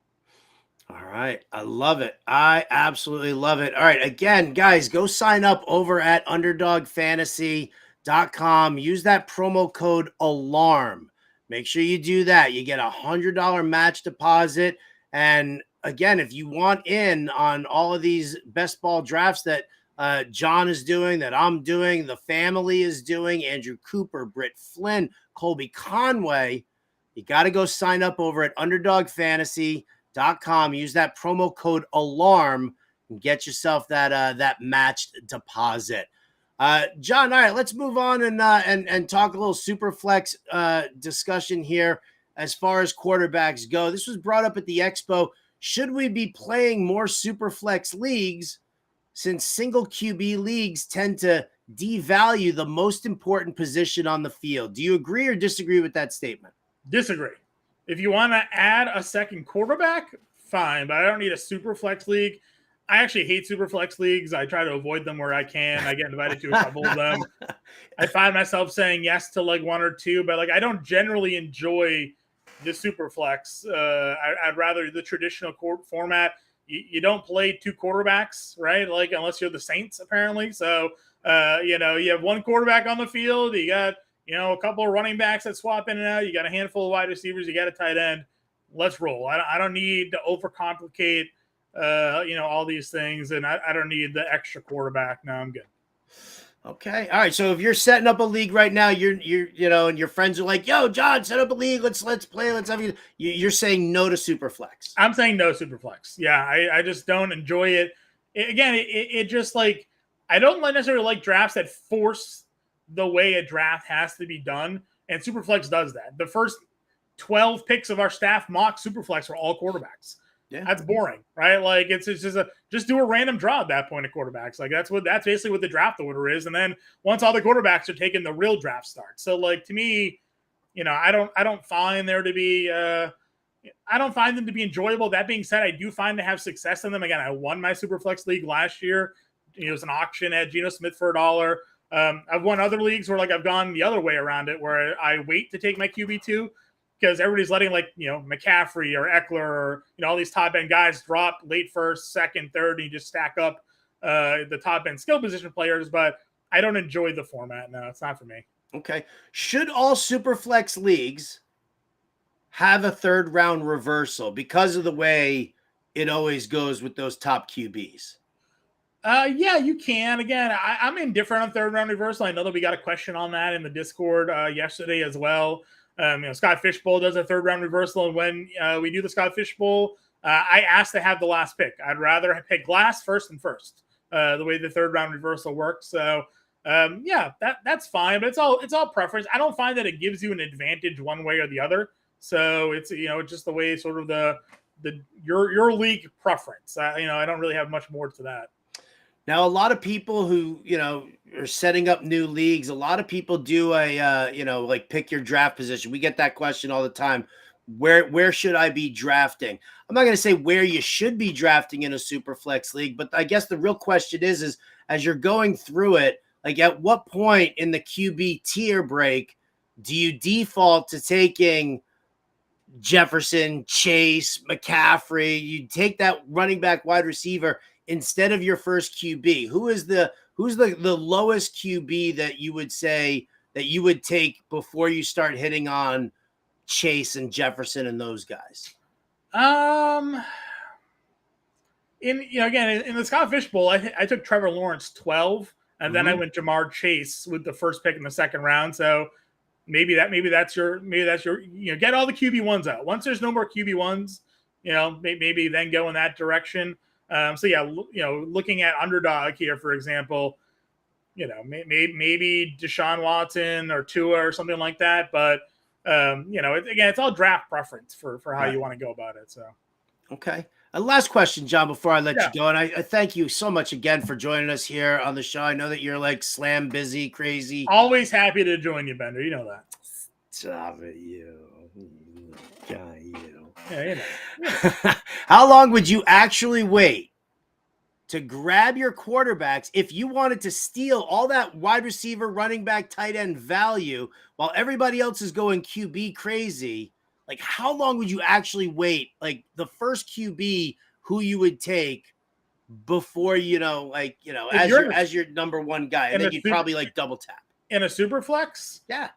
All right. I love it. I absolutely love it. All right. Again, guys, go sign up over at underdogfantasy.com. Use that promo code ALARM. Make sure you do that. You get $100 match deposit. And again, if you want in on all of these best ball drafts that Jon is doing, that I'm doing, the family is doing, Andrew Cooper, Britt Flynn, Colby Conway, you got to go sign up over at underdogfantasy.com. Use that promo code ALARM and get yourself that matched deposit. Jon, all right, let's move on and talk a little SuperFlex discussion here as far as quarterbacks go. This was brought up at the Expo. Should we be playing more SuperFlex leagues since single QB leagues tend to devalue the most important position on the field? Do you agree or disagree with that statement? Disagree. If you want to add a second quarterback, fine, but I don't need a SuperFlex league. I actually hate SuperFlex leagues. I try to avoid them where I can. I get invited to a couple of them. I find myself saying yes to like one or two, but like I don't generally enjoy the SuperFlex. I'd rather the traditional format. You don't play two quarterbacks, right? Like unless you're the Saints, apparently. So you have one quarterback on the field. You got a couple of running backs that swap in and out. You got a handful of wide receivers. You got a tight end. Let's roll. I don't need to overcomplicate. All these things, and I don't need the extra quarterback. No, I'm good. Okay. All right. So if you're setting up a league right now, you're and your friends are like, yo, Jon, set up a league. Let's play. Let's have you're saying no to SuperFlex. I'm saying no SuperFlex. Yeah. I just don't enjoy it. It just like, I don't necessarily like drafts that force the way a draft has to be done. And SuperFlex does that. The first 12 picks of our staff mock SuperFlex are all quarterbacks. Yeah, that's boring, right? Like it's just do a random draw at that point of quarterbacks. Like that's basically what the draft order is. And then once all the quarterbacks are taken, the real draft starts. So like to me, I don't find there to be I don't find them to be enjoyable. That being said, I do find to have success in them. Again, I won my SuperFlex league last year. It was an auction at Geno Smith for $1. I've won other leagues where like I've gone the other way around it, where I wait to take my QB2. Because everybody's letting McCaffrey or Eckler or all these top end guys drop late first, second, third, and you just stack up the top end skill position players. But I don't enjoy the format. No, it's not for me. Okay. Should all SuperFlex leagues have a third round reversal because of the way it always goes with those top QBs? Yeah, you can. Again, I'm indifferent on third round reversal. I know that we got a question on that in the Discord yesterday as well. Scott Fishbowl does a third round reversal. And when we do the Scott Fishbowl, I asked to have the last pick. I'd rather pick last, first, and first, the way the third round reversal works. So, that's fine. But it's all preference. I don't find that it gives you an advantage one way or the other. So it's just the way sort of your league preference. I don't really have much more to that. Now, a lot of people who, are setting up new leagues, a lot of people do like pick your draft position. We get that question all the time. Where should I be drafting? I'm not going to say where you should be drafting in a SuperFlex league, but I guess the real question is as you're going through it, like at what point in the QB tier break do you default to taking Jefferson, Chase, McCaffrey? You take that running back wide receiver instead of your first QB. Who's the lowest QB that you would say that you would take before you start hitting on Chase and Jefferson and those guys? In the Scott Fishbowl, I took Trevor Lawrence 12, and then I went Jamar Chase with the first pick in the second round. So maybe that's your get all the QB1s out. Once there's no more QB1s, maybe then go in that direction. Looking at underdog here, for example, maybe Deshaun Watson or Tua or something like that. But, it's all draft preference for how you want to go about it. So, okay. Last question, Jon, before I let you go. And I thank you so much again for joining us here on the show. I know that you're like slam busy, crazy. Always happy to join you, Bender. You know that. Stop it, you. God, you. Yeah, How long would you actually wait to grab your quarterbacks if you wanted to steal all that wide receiver, running back, tight end value while everybody else is going QB crazy? Like, how long would you actually wait? Like the first QB who you would take before, as your number one guy, and then you'd probably like double tap in a SuperFlex. Yeah.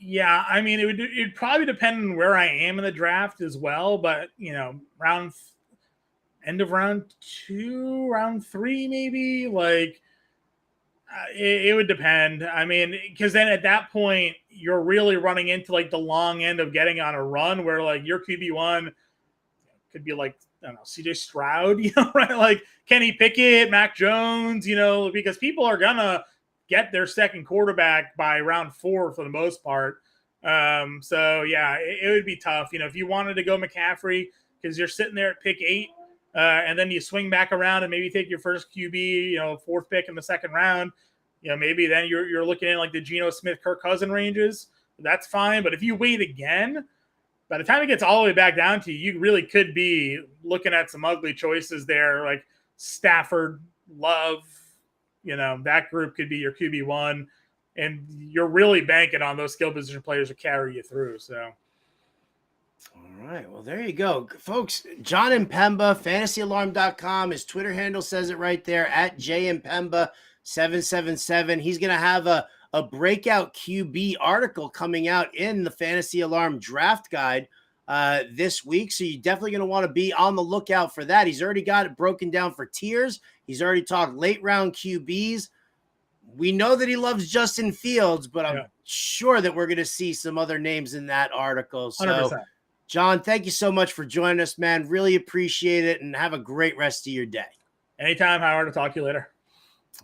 Yeah, I mean, it'd probably depend on where I am in the draft as well. But end of round 2, round 3, maybe. Like, it would depend. I mean, because then at that point you're really running into like the long end of getting on a run where like your QB1 could be like, I don't know, CJ Stroud, right? Like Kenny Pickett, Mac Jones, because people are gonna get their second quarterback by round 4 for the most part. So yeah, it would be tough. If you wanted to go McCaffrey because you're sitting there at pick 8, and then you swing back around and maybe take your first QB, 4th pick in the second round. Maybe then you're looking at like the Geno Smith, Kirk Cousin ranges. That's fine. But if you wait again, by the time it gets all the way back down to you really could be looking at some ugly choices there, like Stafford, Love. That group could be your QB1, and you're really banking on those skill position players to carry you through. So. All right. Well, there you go, folks. Jon Impemba, fantasyalarm.com. His Twitter handle says it right there, at jimpemba777. He's going to have a breakout QB article coming out in the Fantasy Alarm Draft Guide this week. So you're definitely going to want to be on the lookout for that. He's already got it broken down for tiers. He's already talked late round QBs. We know that he loves Justin Fields, but I'm sure that we're going to see some other names in that article. So 100%. Jon, thank you so much for joining us, man. Really appreciate it, and have a great rest of your day. Anytime, Howard. I'll talk to you later.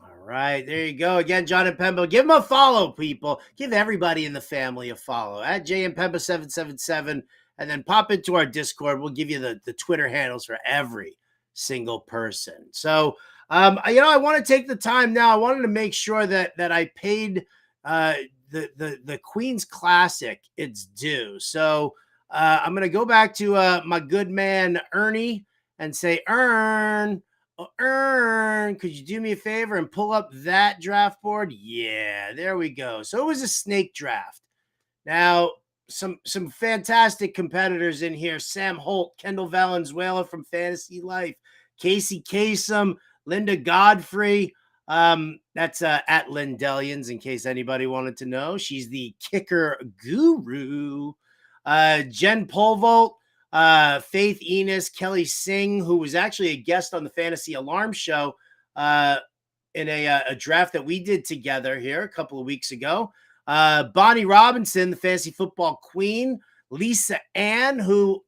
All right, there you go. Again, Jon Impemba. Give him a follow, people. Give everybody in the family a follow, at jimpemba777, and then pop into our Discord. We'll give you the Twitter handles for every single person. So, I want to take the time now. I wanted to make sure that I paid the Queen's Classic its due. So, I'm going to go back to my good man, Ernie, and say, Ern, could you do me a favor and pull up that draft board? Yeah, there we go. So it was a snake draft. Now, some fantastic competitors in here. Sam Holt, Kendall Valenzuela from Fantasy Life, Casey Kasem, Linda Godfrey. That's at Lindellians, in case anybody wanted to know. She's the kicker guru. Jen Polvolt, Faith Enos, Kelly Singh, who was actually a guest on the Fantasy Alarm show in a draft that we did together here a couple of weeks ago. Bonnie Robinson, the fantasy football queen. Lisa Ann, who,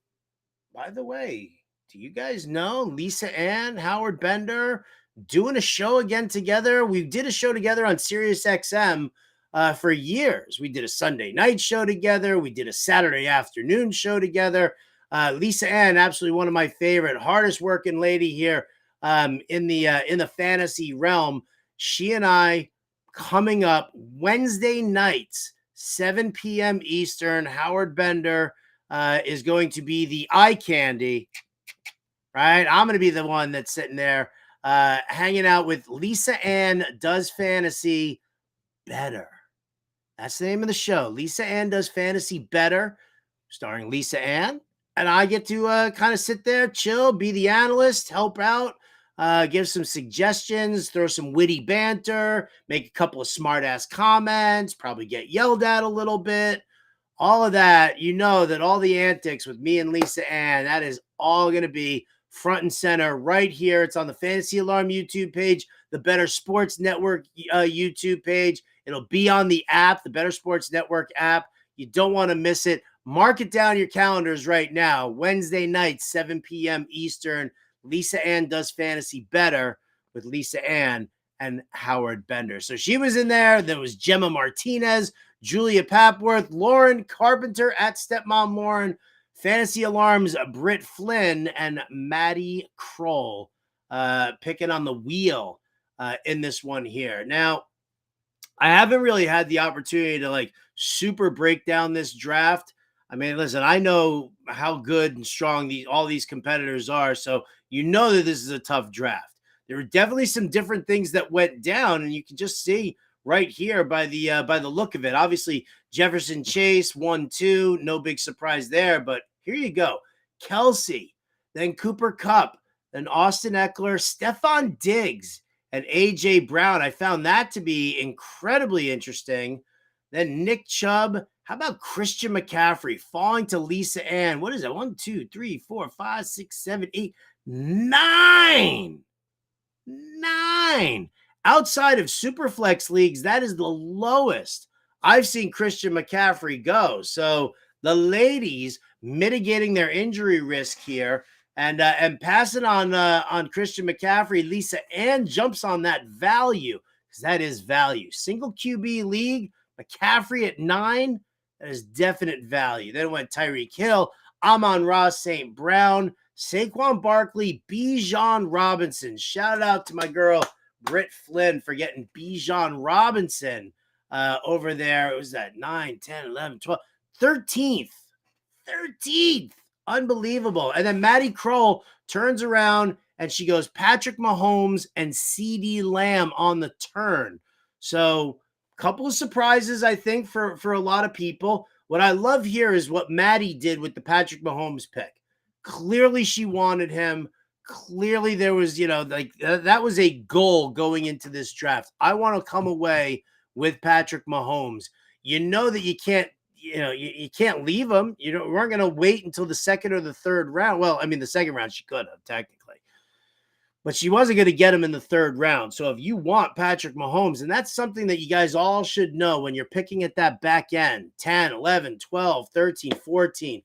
by the way, do you guys know Lisa Ann, Howard Bender, doing a show again together? We did a show together on Sirius XM for years. We did a Sunday night show together. We did a Saturday afternoon show together. Lisa Ann, absolutely one of my favorite, hardest working lady here in the fantasy realm. She and I, coming up Wednesday nights, 7 p.m. Eastern. Howard Bender is going to be the eye candy, right? I'm going to be the one that's sitting there hanging out with Lisa Ann Does Fantasy Better. That's the name of the show. Lisa Ann Does Fantasy Better, starring Lisa Ann. And I get to kind of sit there, chill, be the analyst, help out, give some suggestions, throw some witty banter, make a couple of smart-ass comments, probably get yelled at a little bit. All of that, that all the antics with me and Lisa Ann, that is all going to be front and center right here. It's on the Fantasy Alarm YouTube page, the Better Sports Network YouTube page. It'll be on the app, the Better Sports Network app. You don't want to miss it. Mark it down your calendars right now. Wednesday night, 7 p.m. Eastern. Lisa Ann Does Fantasy Better with Lisa Ann and Howard Bender. So she was in there. There was Gemma Martinez, Julia Papworth, Lauren Carpenter at Stepmom Lauren, Fantasy Alarms Britt Flynn, and Maddie Kroll picking on the wheel in this one here. Now, I haven't really had the opportunity to super break down this draft. I mean, listen, I know how good and strong all these competitors are, so that this is a tough draft. There were definitely some different things that went down, and you can just see right here by the look of it. Obviously, Jefferson Chase 1-2, no big surprise there, but here you go. Kelsey, then Cooper Kupp, then Austin Eckler, Stephon Diggs, and A.J. Brown. I found that to be incredibly interesting. Then Nick Chubb, How about Christian McCaffrey falling to Lisa Ann? What is it? 1, 2, 3, 4, 5, 6, 7, 8, 9. 9. Outside of Superflex leagues, that is the lowest I've seen Christian McCaffrey go. So the ladies mitigating their injury risk here and passing on Christian McCaffrey. Lisa Ann jumps on that value because that is value. Single QB league, McCaffrey at 9. That is definite value. Then went Tyreek Hill, Amon-Ra St. Brown, Saquon Barkley, Bijan Robinson. Shout out to my girl, Britt Flynn, for getting Bijan Robinson over there. It was that 9, 10, 11, 12, 13th. 13th. Unbelievable. And then Maddie Kroll turns around and she goes Patrick Mahomes and CeeDee Lamb on the turn. So couple of surprises, I think, for a lot of people. What I love here is what Maddie did with the Patrick Mahomes pick. Clearly, she wanted him. Clearly, there was, that was a goal going into this draft. I want to come away with Patrick Mahomes. You know that you can't, you can't leave him. We weren't going to wait until the second or the third round. Well, I mean, the second round she could have, technically. But she wasn't going to get him in the third round. So if you want Patrick Mahomes, and that's something that you guys all should know when you're picking at that back end, 10, 11, 12, 13, 14,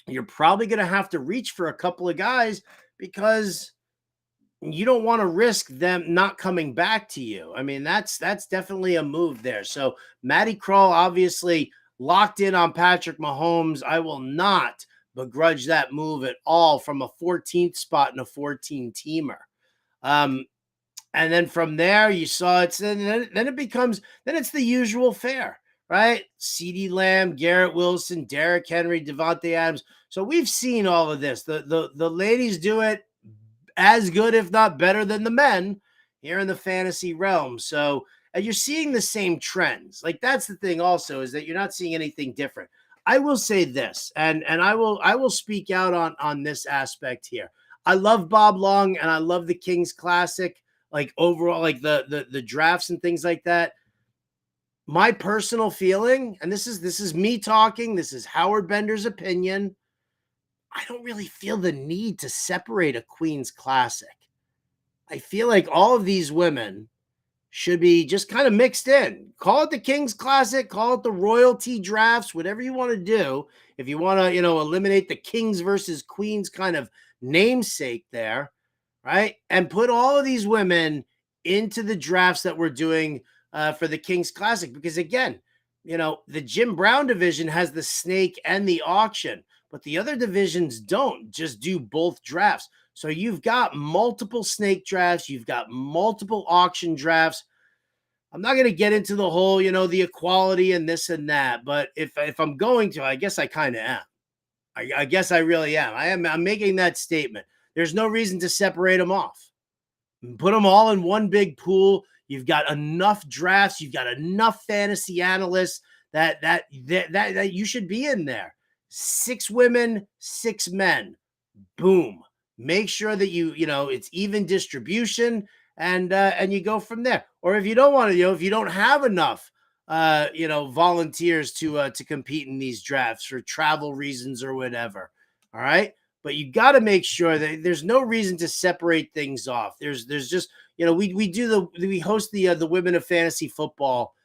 you're probably going to have to reach for a couple of guys because you don't want to risk them not coming back to you. I mean, that's definitely a move there. So Maddie Kroll obviously locked in on Patrick Mahomes. I will not begrudge that move at all from a 14th spot in a 14-teamer. And then from there, you saw it. Then it's the usual fare, right? CeeDee Lamb, Garrett Wilson, Derrick Henry, Devontae Adams. So we've seen all of this. The ladies do it as good, if not better, than the men here in the fantasy realm. So and you're seeing the same trends. Like that's the thing also, is that you're not seeing anything different. I will say this, and I will speak out on this aspect here. I love Bob Long and I love the Kings Classic, like overall, like the drafts and things like that. My personal feeling, and this is me talking, this is Howard Bender's opinion. I don't really feel the need to separate a Queen's Classic. I feel like all of these women should be just kind of mixed in. Call it the Kings Classic, call it the royalty drafts, whatever you want to do. If you want to, eliminate the Kings versus Queens kind of namesake there, right? And put all of these women into the drafts that we're doing for the Kings Classic. Because again, the Jim Brown division has the snake and the auction, but the other divisions don't just do both drafts. So you've got multiple snake drafts. You've got multiple auction drafts. I'm not going to get into the whole, the equality and this and that. But if I'm going to, I guess I kind of am. I guess I really am. I'm making that statement. There's no reason to separate them off. Put them all in one big pool. You've got enough drafts. You've got enough fantasy analysts that you should be in there. 6 women, 6 men. Boom. Make sure that it's even distribution and you go from there. Or if you don't want to, if you don't have enough, volunteers to compete in these drafts for travel reasons or whatever. All right. But you got to make sure that there's no reason to separate things off. There's just, we host the Women of Fantasy Football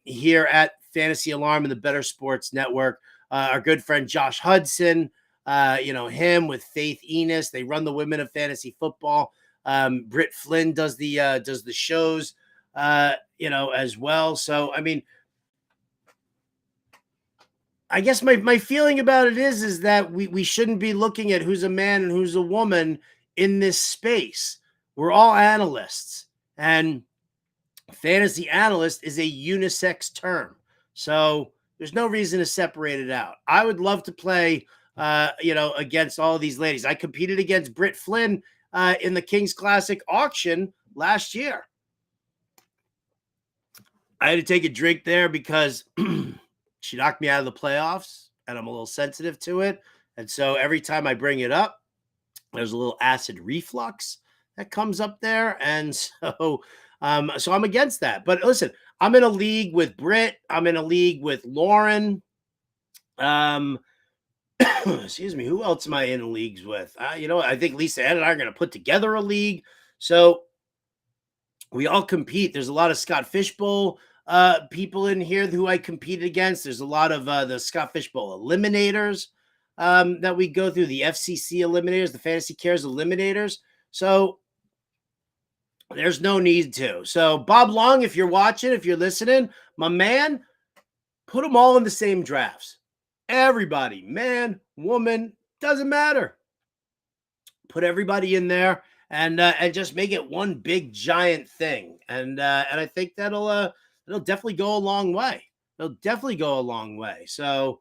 here at Fantasy Alarm and the Better Sports Network. Our good friend Josh Hudson, him with Faith Enos, they run the Women of Fantasy Football. Britt Flynn does the shows, as well. So, I mean, I guess my feeling about it is that we shouldn't be looking at who's a man and who's a woman in this space. We're all analysts, and fantasy analyst is a unisex term. So there's no reason to separate it out. I would love to play, against all of these ladies. I competed against Britt Flynn in the Kings Classic auction last year. I had to take a drink there because she knocked me out of the playoffs, and I'm a little sensitive to it. And so every time I bring it up, there's a little acid reflux. that comes up there. And so I'm against that. But listen, I'm in a league with Britt. I'm in a league with Lauren. Excuse me. Who else am I in leagues with? I think Lisa Ed and I are going to put together a league. So we all compete. There's a lot of Scott Fishbowl people in here who I competed against. There's a lot of the Scott Fishbowl eliminators that we go through, the FCC eliminators, the Fantasy Cares eliminators. So there's no need to. So Bob Long, if you're watching, if you're listening, my man, put them all in the same drafts. Everybody, man, woman, doesn't matter. Put everybody in there and just make it one big giant thing. And I think it'll definitely go a long way. It'll definitely go a long way. So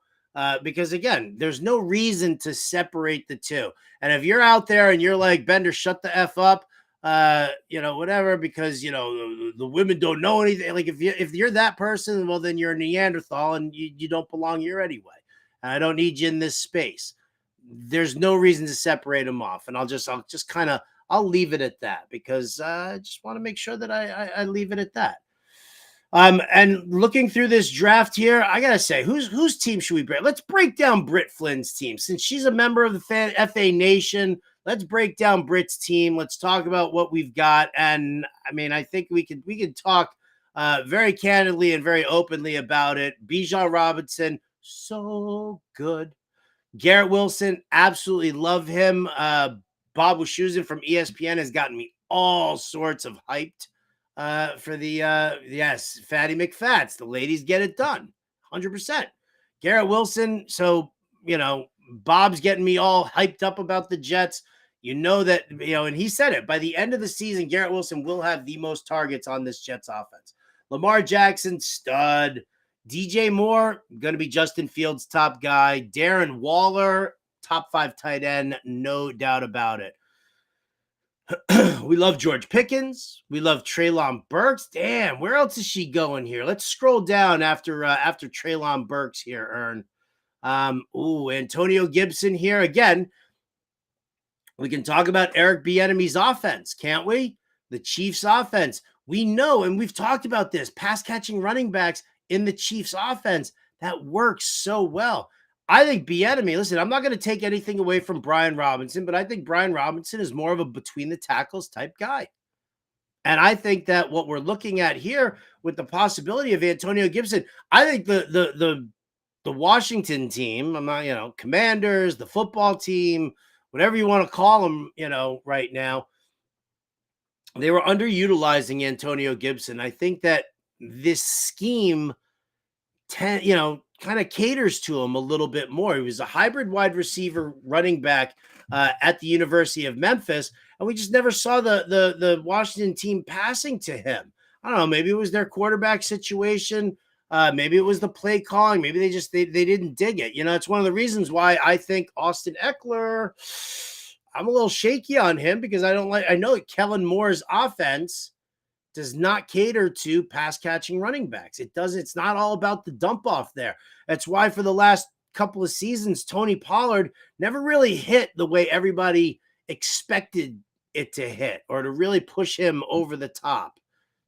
because again, there's no reason to separate the two. And if you're out there and you're like, Bender, shut the F up, whatever, because the women don't know anything. Like if you're that person, well, then you're a Neanderthal and you don't belong here anyway. And I don't need you in this space. There's no reason to separate them off. And I'll just kind of leave it at that because I just want to make sure that I leave it at that. And looking through this draft here, I gotta say, whose team should we break? Let's break down Britt Flynn's team. Since she's a member of the FA Nation, let's break down Britt's team. Let's talk about what we've got. And I mean, I think we could talk very candidly and very openly about it. Bijan Robinson, so good. Garrett Wilson, absolutely love him. Bob Wischusen from ESPN has gotten me all sorts of hyped for the Fatty McFats. The ladies get it done, 100%. Garrett Wilson. So Bob's getting me all hyped up about the Jets. That and he said it. By the end of the season, Garrett Wilson will have the most targets on this Jets offense. Lamar Jackson, stud. DJ Moore, going to be Justin Fields' top guy. Darren Waller, top 5 tight end, no doubt about it. We love George Pickens. We love Treylon Burks. Damn, where else is she going here? Let's scroll down after Treylon Burks here, Ern. Antonio Gibson here. Again, we can talk about Eric Bieniemy's offense, can't we? The Chiefs' offense. We know, and we've talked about this, pass-catching running backs in the Chiefs offense, that works so well. I think Bieniemy, listen, I'm not going to take anything away from Brian Robinson, but I think Brian Robinson is more of a between the tackles type guy. And I think that what we're looking at here with the possibility of Antonio Gibson, I think the Washington team, I'm not, Commanders, the football team, whatever you want to call them, right now, they were underutilizing Antonio Gibson. I think that this scheme, kind of caters to him a little bit more. He was a hybrid wide receiver running back at the University of Memphis, and we just never saw the Washington team passing to him. I don't know. Maybe it was their quarterback situation. Maybe it was the play calling. Maybe they didn't dig it. It's one of the reasons why I think Austin Eckler, I'm a little shaky on him because I know that Kellen Moore's offense does not cater to pass catching running backs. It's not all about the dump off there. That's why for the last couple of seasons, Tony Pollard never really hit the way everybody expected it to hit or to really push him over the top.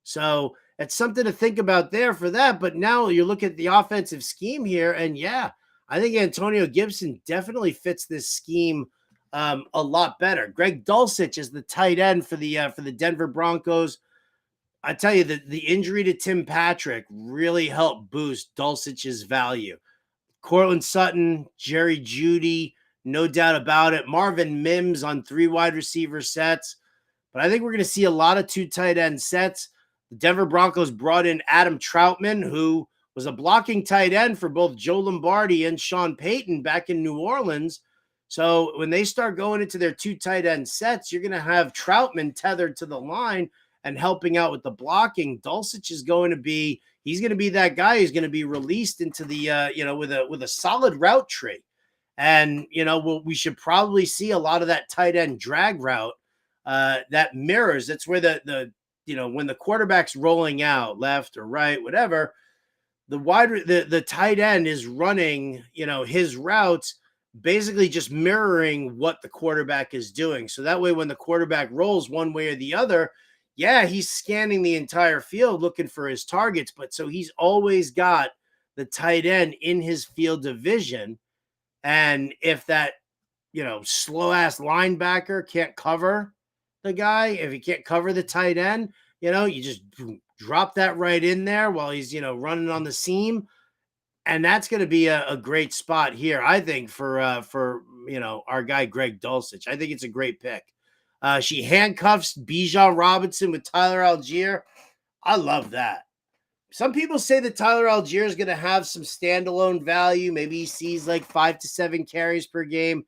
So it's something to think about there for that. But now you look at the offensive scheme here, and I think Antonio Gibson definitely fits this scheme a lot better. Greg Dulcich is the tight end for the Denver Broncos. I tell you that the injury to Tim Patrick really helped boost Dulcich's value. Cortland Sutton, Jerry Jeudy, no doubt about it. Marvin Mims on 3 wide receiver sets. But I think we're going to see a lot of 2 tight end sets. The Denver Broncos brought in Adam Troutman, who was a blocking tight end for both Joe Lombardi and Sean Payton back in New Orleans. So when they start going into their 2 tight end sets, you're going to have Troutman tethered to the line and helping out with the blocking. Dulcich is going to be that guy who's going to be released into the, with a solid route tree. And, we should probably see a lot of that tight end drag route that mirrors. That's where when the quarterback's rolling out left or right, whatever, the tight end is running, his routes basically just mirroring what the quarterback is doing. So that way, when the quarterback rolls one way or the other, yeah, he's scanning the entire field looking for his targets. But so he's always got the tight end in his field of vision. And if that, slow ass linebacker can't cover the guy, if he can't cover the tight end, you just drop that right in there while he's, running on the seam. And that's going to be a great spot here, I think, for our guy Greg Dulcich. I think it's a great pick. She handcuffs Bijan Robinson with Tyler Algier. I love that. Some people say that Tyler Algier is going to have some standalone value. Maybe he sees like 5 to 7 carries per game.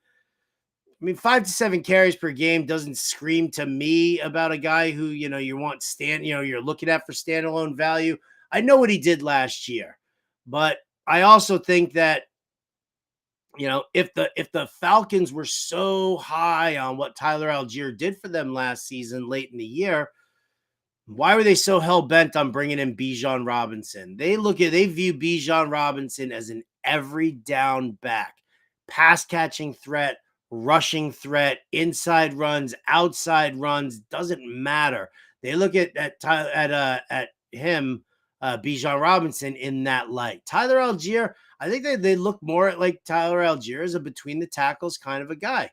I mean, 5 to 7 carries per game doesn't scream to me about a guy who, you want you're looking at for standalone value. I know what he did last year, but I also think that, if the Falcons were so high on what Tyler Algier did for them last season, late in the year, why were they so hell-bent on bringing in Bijan Robinson? They view Bijan Robinson as an every down back, pass catching threat, rushing threat, inside runs, outside runs, doesn't matter. They look at him, Bijan Robinson, in that light. Tyler Algier, I think they look more at like Tyler Algier as a between the tackles kind of a guy.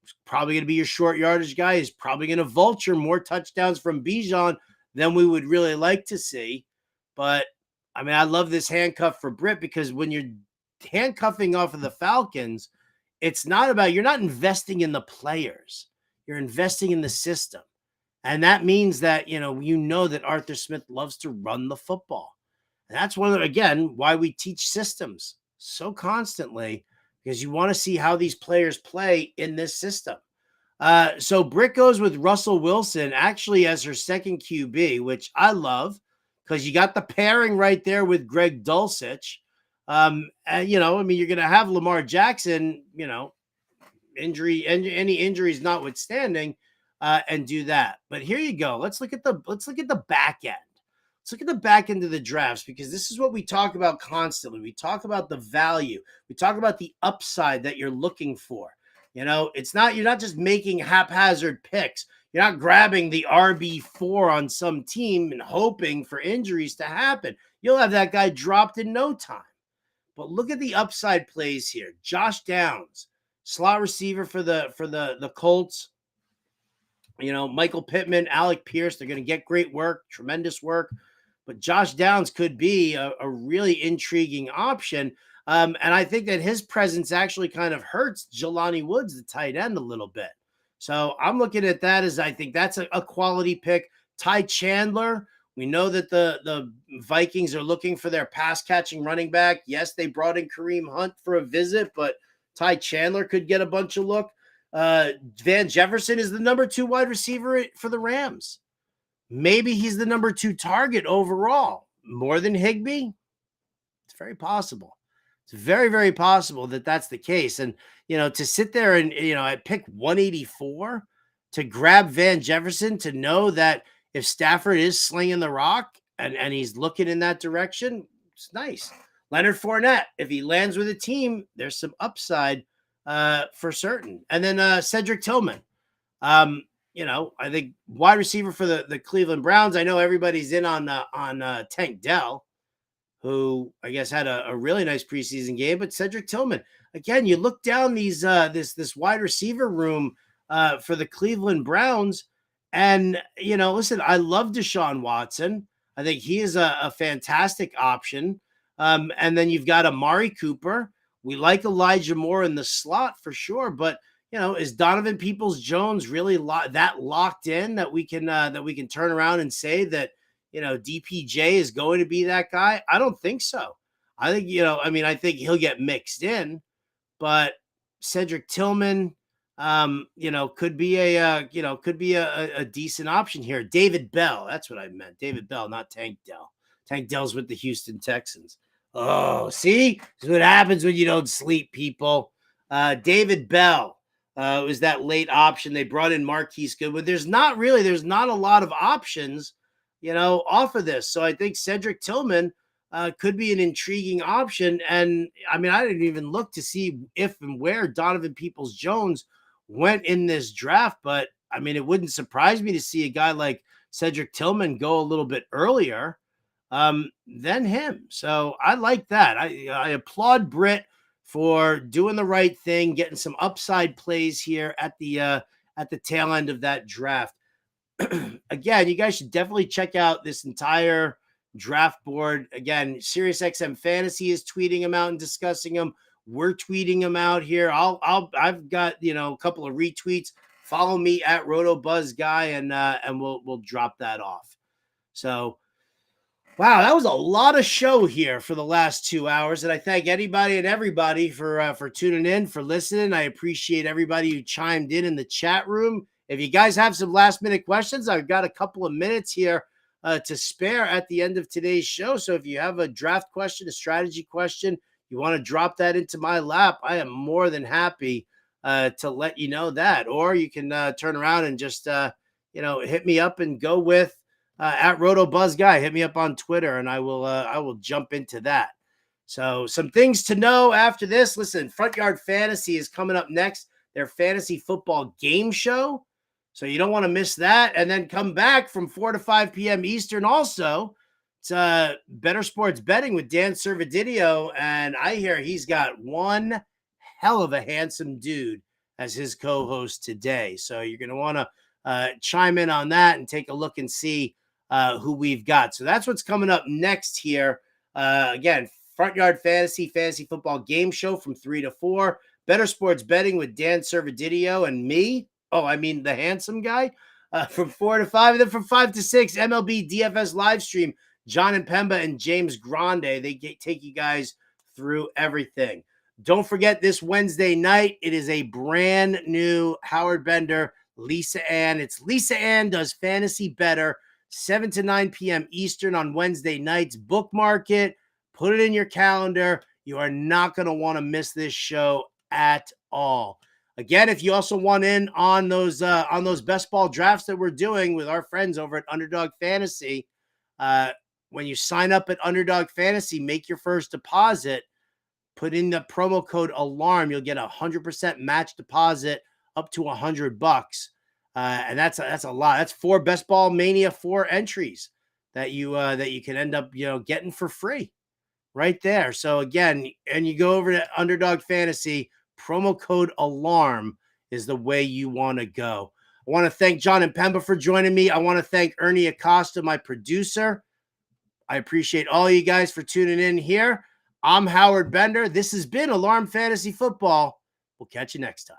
He's probably going to be your short yardage guy. He's probably going to vulture more touchdowns from Bijan than we would really like to see. But I mean, I love this handcuff for Britt, because when you're handcuffing off of the Falcons, it's not about, you're not investing in the players. You're investing in the system. And that means that, that Arthur Smith loves to run the football. And that's again, why we teach systems so constantly, because you want to see how these players play in this system. So Britt goes with Russell Wilson actually as her second QB, which I love, because you got the pairing right there with Greg Dulcich. And, you're going to have Lamar Jackson, any injuries notwithstanding, and do that. But here you go. Let's look at the back end. Let's look at the back end of the drafts, because this is what we talk about constantly. We talk about the value. We talk about the upside that you're looking for. You're not just making haphazard picks. You're not grabbing the RB4 on some team and hoping for injuries to happen. You'll have that guy dropped in no time. But look at the upside plays here. Josh Downs, slot receiver for the Colts. Michael Pittman, Alec Pierce, they're going to get great work, tremendous work. But Josh Downs could be a really intriguing option. And I think that his presence actually kind of hurts Jelani Woods, the tight end, a little bit. So I'm looking at that as, I think that's a quality pick. Ty Chandler, we know that the Vikings are looking for their pass-catching running back. Yes, they brought in Kareem Hunt for a visit, but Ty Chandler could get a bunch of look. Van Jefferson is the number 2 wide receiver for the Rams. Maybe he's the number 2 target overall. More than Higbee? It's very possible. It's very, very possible that that's the case. And, to sit there and, at pick 184 to grab Van Jefferson, to know that if Stafford is slinging the rock and he's looking in that direction, it's nice. Leonard Fournette, if he lands with a team, there's some upside for certain. And then Cedric Tillman, I think wide receiver for the Cleveland Browns. I know everybody's in on Tank Dell, who I guess had a really nice preseason game. But Cedric Tillman, again, you look down these this wide receiver room for the Cleveland Browns, and listen, I love Deshaun Watson. I think he is a fantastic option. And then you've got Amari Cooper. We like Elijah Moore in the slot for sure, but is Donovan Peoples-Jones really locked in that we can turn around and say that DPJ is going to be that guy? I don't think so. I think I think he'll get mixed in, but Cedric Tillman, could be a decent option here. David Bell, that's what I meant. David Bell, not Tank Dell. Tank Dell's with the Houston Texans. Oh, see, this is what happens when you don't sleep, people. David Bell was that late option. They brought in Marquise Goodwin. There's not a lot of options, off of this. So I think Cedric Tillman could be an intriguing option. And I mean, I didn't even look to see if and where Donovan Peoples-Jones went in this draft, but I mean, it wouldn't surprise me to see a guy like Cedric Tillman go a little bit earlier than him. So I like that. I applaud Britt for doing the right thing, getting some upside plays here at the tail end of that draft. Again, you guys should definitely check out this entire draft board. Again, SiriusXM Fantasy is tweeting them out and discussing them. We're tweeting them out here. I've got, a couple of retweets. Follow me at RotoBuzzGuy, and we'll drop that off. So, wow, that was a lot of show here for the last 2 hours, and I thank anybody and everybody for tuning in, for listening. I appreciate everybody who chimed in the chat room. If you guys have some last-minute questions, I've got a couple of minutes here to spare at the end of today's show. So if you have a draft question, a strategy question, you want to drop that into my lap, I am more than happy to let you know that. Or you can turn around and just, hit me up and go with at RotoBuzzGuy. Hit me up on Twitter, and I will jump into that. So some things to know after this. Listen, Front Yard Fantasy is coming up next, their fantasy football game show. So you don't want to miss that. And then come back from 4 to 5 p.m. Eastern also. It's Better Sports Betting with Dan Servadidio. And I hear he's got one hell of a handsome dude as his co-host today. So you're going to want to chime in on that and take a look and see who we've got. So that's what's coming up next here. Again, Front Yard Fantasy Football Game Show from 3 to 4. Better Sports Betting with Dan Servadidio and me. Oh, I mean the handsome guy from 4 to 5. And then from 5 to 6, MLB DFS live stream. Jon Impemba and James Grande. They take you guys through everything. Don't forget this Wednesday night, it is a brand new Howard Bender, Lisa Ann. It's Lisa Ann Does Fantasy Better, 7 to 9 p.m. Eastern on Wednesday nights. Bookmark it. Put it in your calendar. You are not going to want to miss this show at all. Again, if you also want in on those best ball drafts that we're doing with our friends over at Underdog Fantasy, when you sign up at Underdog Fantasy, make your first deposit, put in the promo code ALARM. You'll get 100% match deposit up to $100. And that's a lot. That's 4 Best Ball Mania 4 entries that you can end up, getting for free right there. So again, and you go over to Underdog Fantasy, promo code ALARM is the way you want to go. I want to thank Jon Impemba for joining me. I want to thank Ernie Acosta, my producer. I appreciate all you guys for tuning in here. I'm Howard Bender. This has been Alarm Fantasy Football. We'll catch you next time.